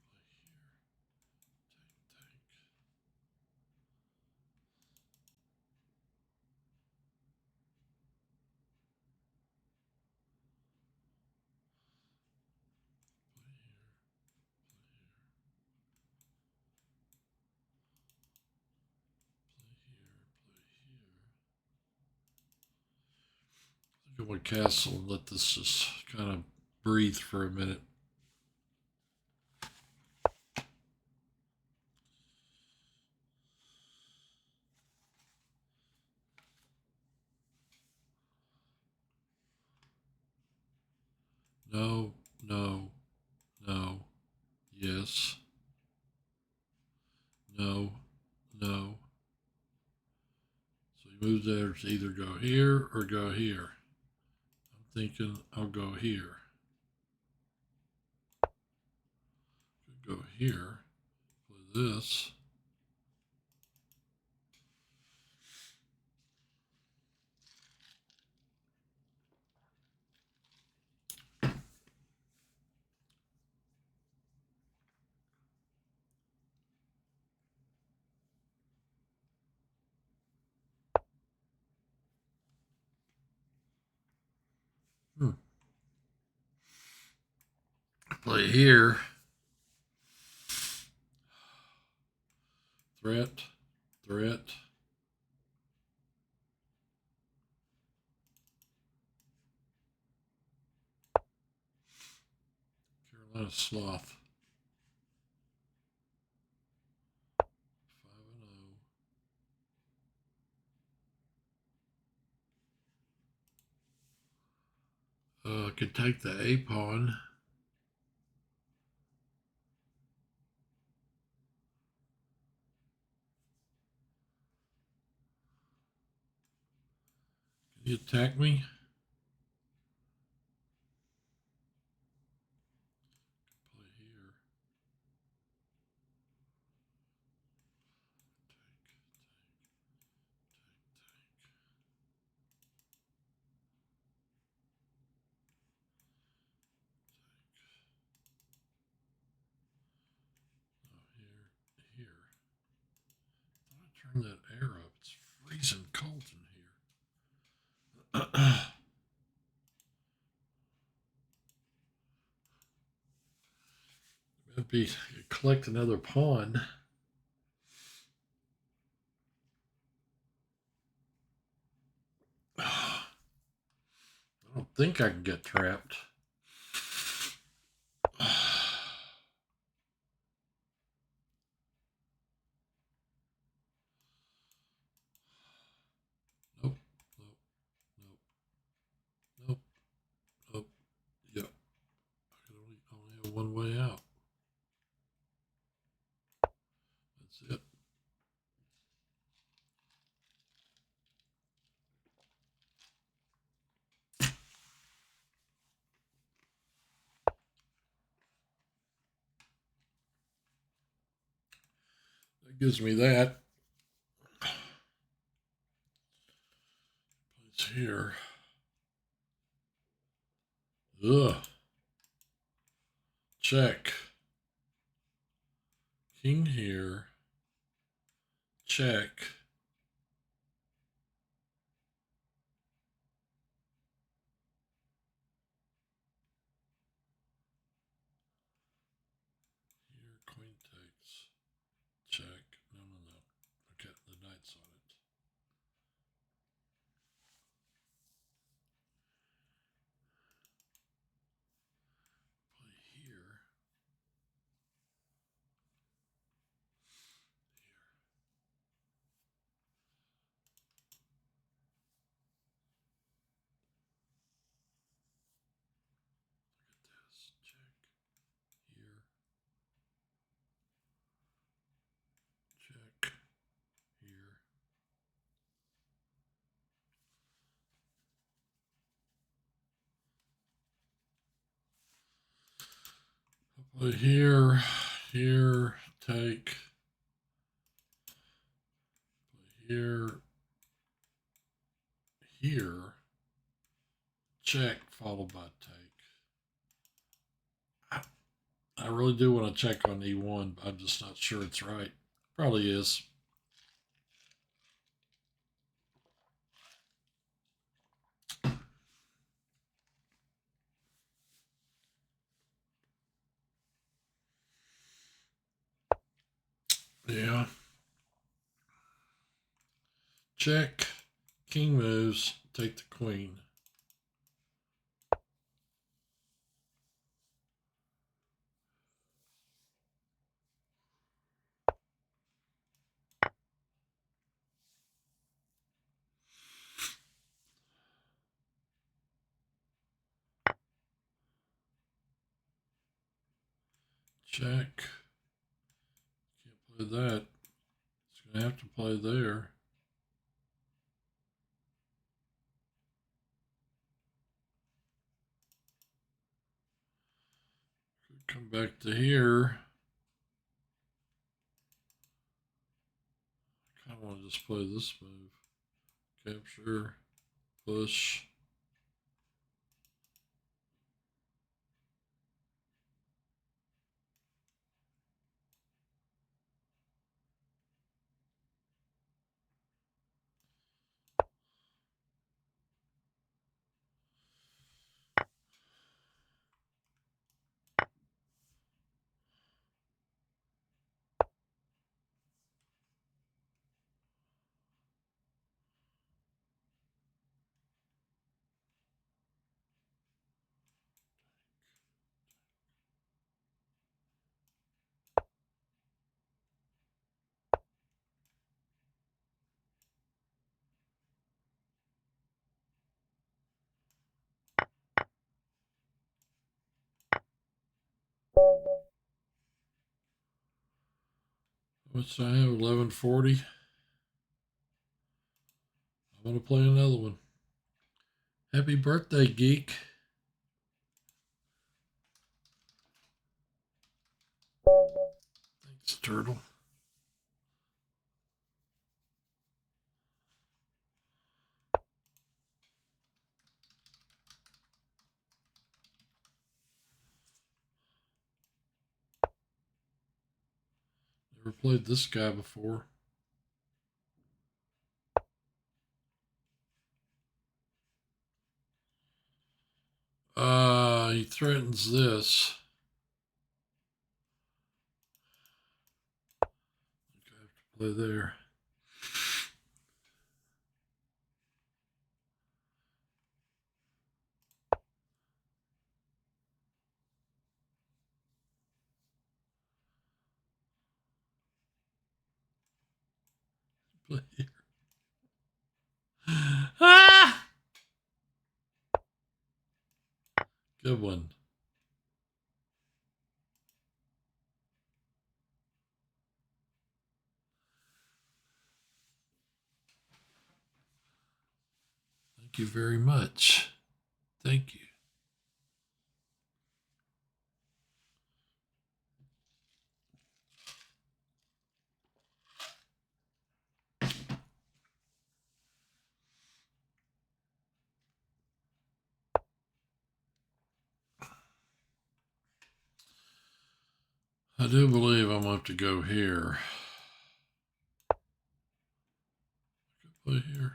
Look at my castle and let this just kind of breathe for a minute. No, no, no, yes, no, no. So he moves there to either go here or go here. I'm thinking I'll go here. Could go here, play this. Play here. Threat, threat. Carolina Sloth. 5-0. I could take the A pawn. Can you attack me? Play here. Here. Turn that air up. It's freezing cold in here. Maybe collect another pawn. I don't think I can get trapped. Nope, nope, nope, nope, nope. Yep. I can only have one way out. That's it. gives me that. It's here. Ugh. Check. King here. Check. Here, queen takes. Check. No. Okay, the knight's on it. Play here. Look at this. Check. Here. Check. Here. Play here. Here. Take. Play here. Here. Check followed by take. I really do want to check on E1, but I'm just not sure it's right. Probably is. Yeah. Check. King moves. Take the queen. Check. Can't play that. It's going to have to play there. Could come back to here. I kind of want to just play this move. Capture. Push. What's I have? 1140. I'm going to play another one. Happy birthday, geek. Thanks, Turtle. Never played this guy before. He threatens this. I think I have to play there. Play here. Ah! Good one. Thank you very much. Thank you. I do believe I'm going to have to go here. I could play here.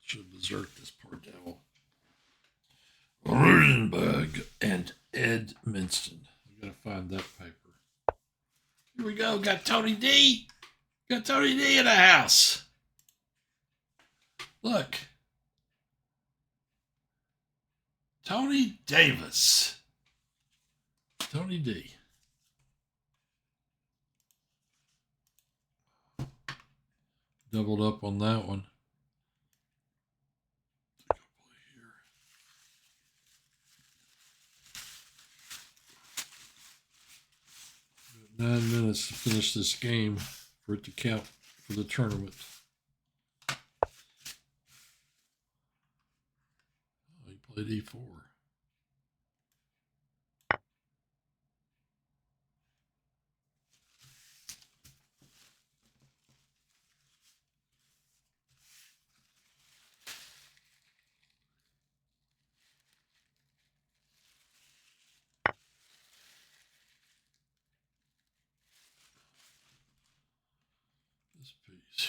Should berserk this poor devil. Rosenberg and Ed Minston. I gotta find that paper. Here we go. Got Tony D. Got Tony D in the house. Look. Tony Davis. Tony D. Doubled up on that one. 9 minutes to finish this game for it to count for the tournament. Oh, he played E4.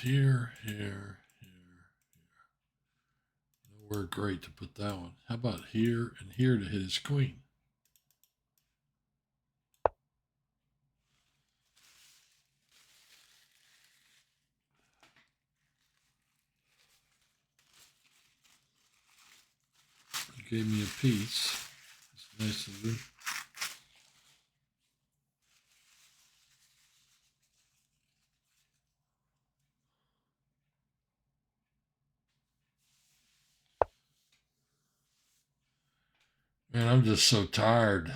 Here, here. Nowhere great to put that one. How about here and here to hit his queen? He gave me a piece. It's nice of him. Man, I'm just so tired.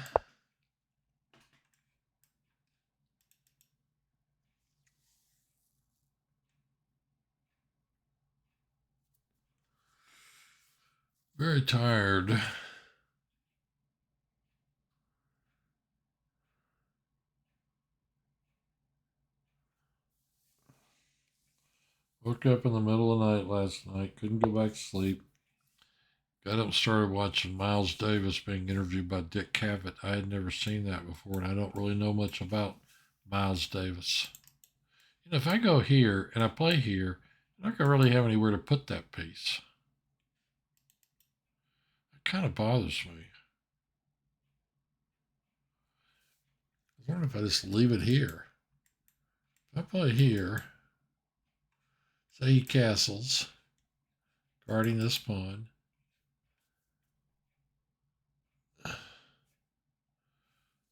Very tired. Woke up in the middle of the night last night. Couldn't go back to sleep. Got up and started watching Miles Davis being interviewed by Dick Cavett. I had never seen that before, and I don't really know much about Miles Davis. You know, if I go here and I play here, I'm not going to really have anywhere to put that piece. It kind of bothers me. I wonder if I just leave it here. If I play here, say he castles, guarding this pawn.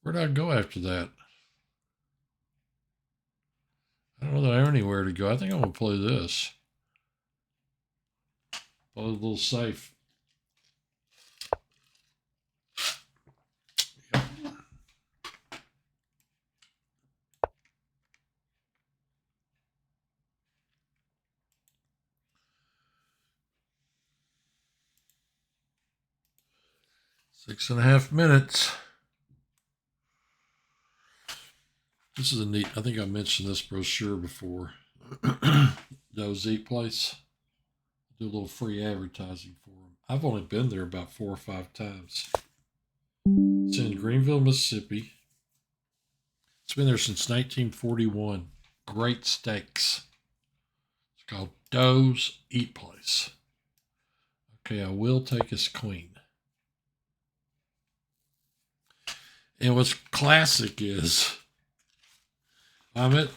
Where do I go after that? I don't know that I have anywhere to go. I think I'm going to play this. Play a little safe. Yep. Six and a half minutes. This is a neat, I think I mentioned this brochure before. Doe's Eat Place. Do a little free advertising for them. I've only been there about 4 or 5 times. It's in Greenville, Mississippi. It's been there since 1941. Great steaks. It's called Doe's Eat Place. Okay, I will take his queen. And what's classic is I'm at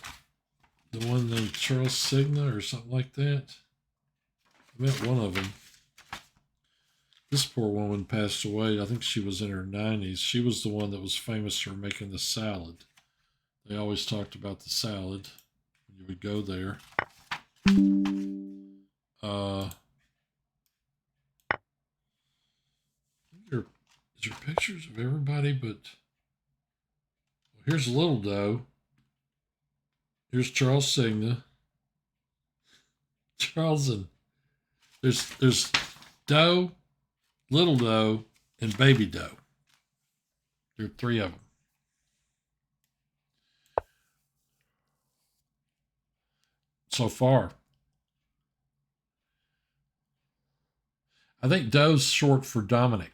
the one named Charles Signa or something like that. I met one of them. This poor woman passed away. I think she was in her 90s. She was the one that was famous for making the salad. They always talked about the salad when you would go there. Is there pictures of everybody but... Well, here's Little Doe. Here's Charles Signa. Charles and... There's Doe, Little Doe, and Baby Doe. There are 3 of them. So far. I think Doe's short for Dominic.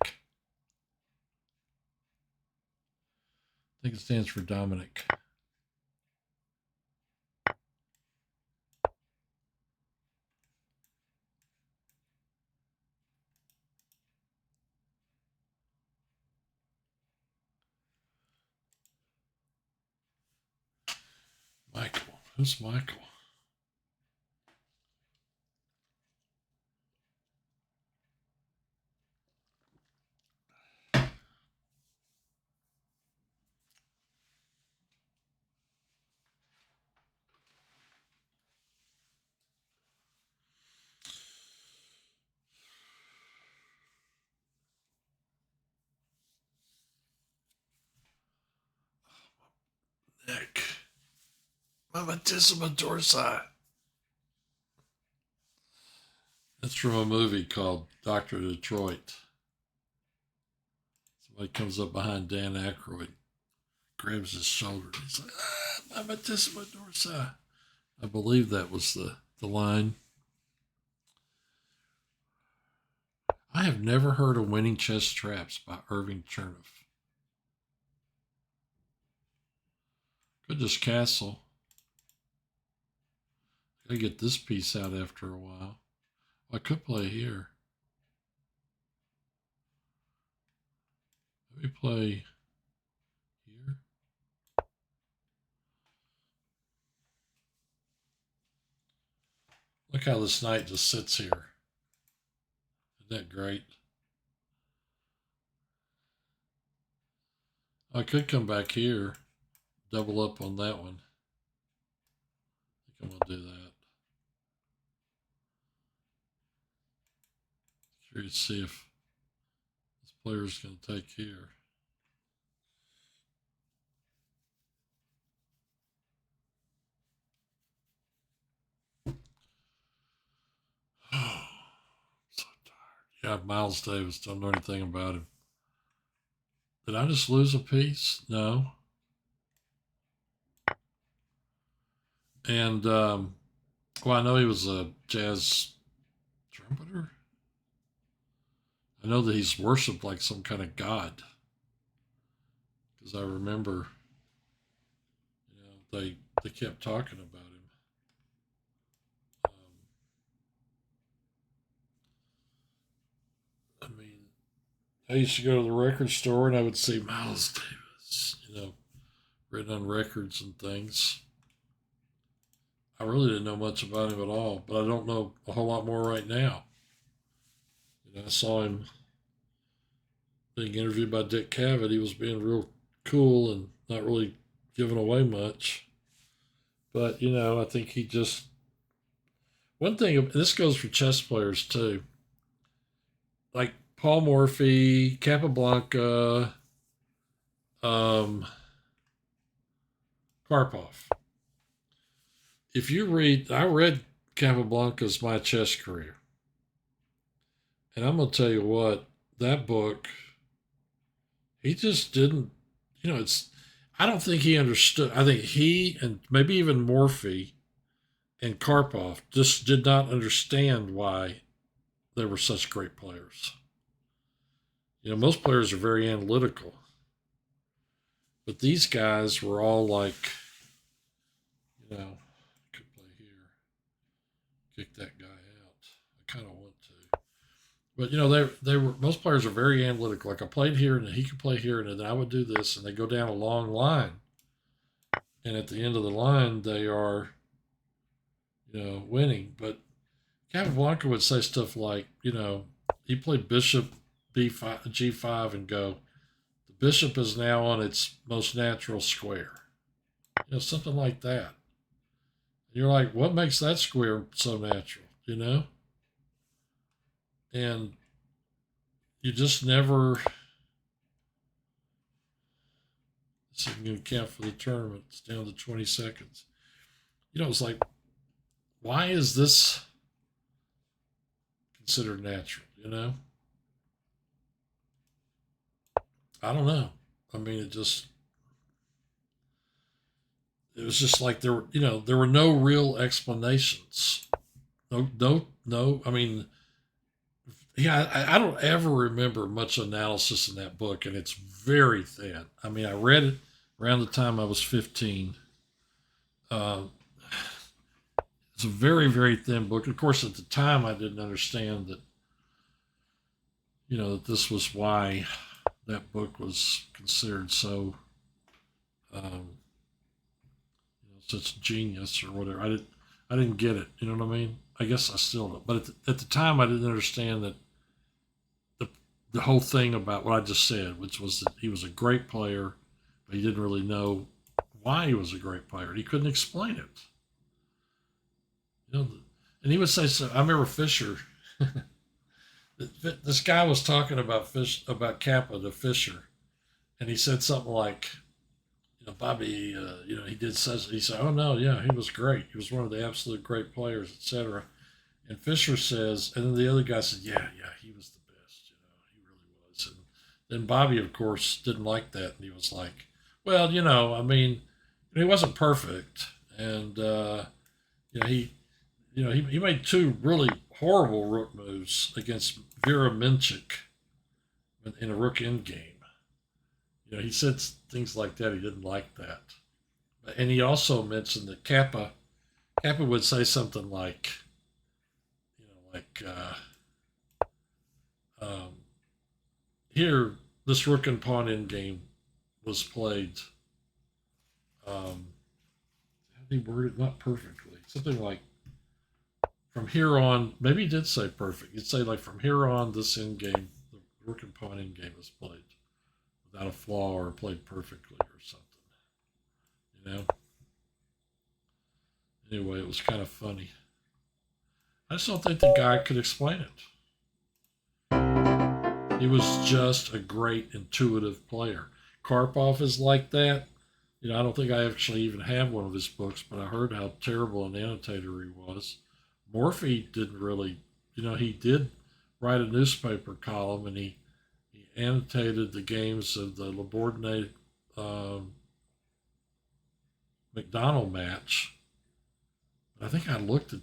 I think it stands for Dominic. Michael. Who's Michael? Nick. Mamatissima dorsi. That's from a movie called Dr. Detroit. Somebody comes up behind Dan Aykroyd, grabs his shoulder, and he's like, Mamatissima dorsi. I believe that was the line. I have never heard of Winning Chess Traps by Irving Chernoff. Goodness Castle. Gotta get this piece out after a while. I could play here. Let me play here. Look how this knight just sits here. Isn't that great? I could come back here, double up on that one. I think I'm going to do that. Curious to see if this player's going to take here. Oh, so tired. Yeah, Miles Davis. Don't know anything about him. Did I just lose a piece? No. And, well, I know he was a jazz trumpeter. I know that he's worshipped like some kind of god. Because I remember, they kept talking about him. I mean, I used to go to the record store and I would see Miles Davis, written on records and things. I really didn't know much about him at all, but I don't know a whole lot more right now. I saw him being interviewed by Dick Cavett. He was being real cool and not really giving away much. But, I think he just... One thing, this goes for chess players too, like Paul Morphy, Capablanca, Karpov. If you read, I read Capablanca's My Chess Career. And I'm going to tell you what, that book, he just didn't, I don't think he understood. I think he and maybe even Morphy and Karpov just did not understand why they were such great players. Most players are very analytical. But these guys were all like, could play here, kick that guy out. I kind of want to. But, they were, most players are very analytical. Like I played here and he could play here and then I would do this and they go down a long line. And at the end of the line, they are, winning. But Capablanca would say stuff like, he played bishop b5, g5 and go, the bishop is now on its most natural square. Something like that. And you're like, what makes that square so natural, And you just never... So I'm going to count for the tournament. It's down to 20 seconds. It's like, why is this considered natural, I don't know. I mean, it was just like there were no real explanations. No. I mean, yeah, I don't ever remember much analysis in that book, and it's very thin. I mean, I read it around the time I was 15. Uh, it's a very, very thin book. Of course, at the time, I didn't understand that, that this was why that book was considered so, um, such genius or whatever. I didn't get it. You know what I mean? I guess I still don't. But at the time, I didn't understand that the the whole thing about what I just said, which was that he was a great player, but he didn't really know why he was a great player. He couldn't explain it. You know, and he would say so. I remember Fisher. This guy was talking about Kappa to Fisher, and he said something like, Bobby, he did such. He said, "Oh no, yeah, he was great. He was one of the absolute great players, etc." And Fisher says, and then the other guy said, "Yeah, yeah, he was the best. He really was." And then Bobby, of course, didn't like that, and he was like, "Well, I mean, he wasn't perfect, and he, he made two really horrible rook moves against Vera Minchik in a rook end game. He said things like that. He didn't like that, and he also mentioned that Kappa would say something like, like um, here this rook and pawn end game was played. How did he word it? Not perfectly. Something like from here on. Maybe he did say perfect. He'd say like from here on, this end game, the rook and pawn end game was played without a flaw or played perfectly or something. You know. Anyway, it was kind of funny. I just don't think the guy could explain it. He was just a great intuitive player. Karpov is like that. I don't think I actually even have one of his books, but I heard how terrible an annotator he was. Morphy didn't really, he did write a newspaper column, and he annotated the games of the Labordine McDonald match. But I think I looked at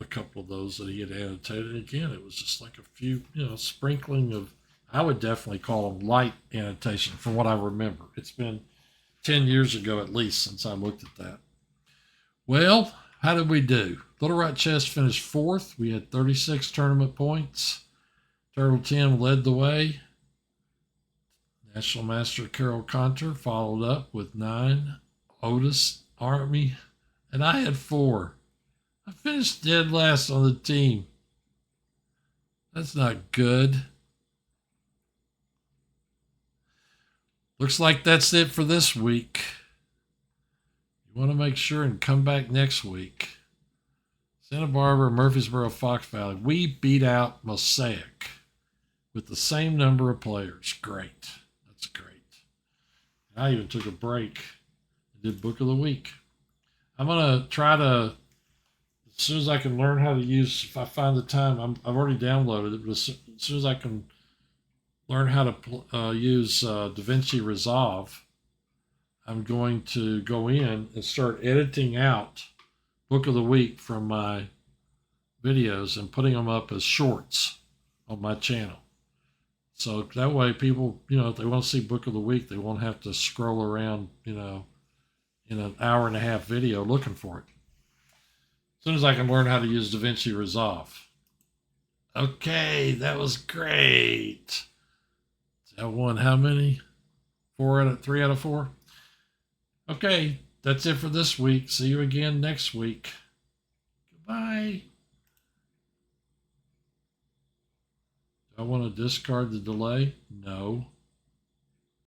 a couple of those that he had annotated. Again, it was just like a few, sprinkling of, I would definitely call them light annotation from what I remember. It's been 10 years ago at least since I looked at that. Well, how did we do? Little Rat Chess finished fourth. We had 36 tournament points. Turtle 10 led the way. National Master Carol Conter followed up with 9. Otis, Army, and I had 4. I finished dead last on the team. That's not good. Looks like that's it for this week. You want to make sure and come back next week. Santa Barbara, Murfreesboro, Fox Valley. We beat out Mosaic with the same number of players. Great. That's great. I even took a break and did Book of the Week. I'm going to try to, as soon as I can learn how to use, if I find the time, I've already downloaded it, but as soon as I can learn how to use DaVinci Resolve, I'm going to go in and start editing out Book of the Week from my videos and putting them up as shorts on my channel. So that way people, if they want to see Book of the Week, they won't have to scroll around, in an hour and a half video looking for it. As soon as I can learn how to use DaVinci Resolve. Okay, that was great. I won how many? 3 out of 4? Okay, that's it for this week. See you again next week. Goodbye. Do I want to discard the delay? No.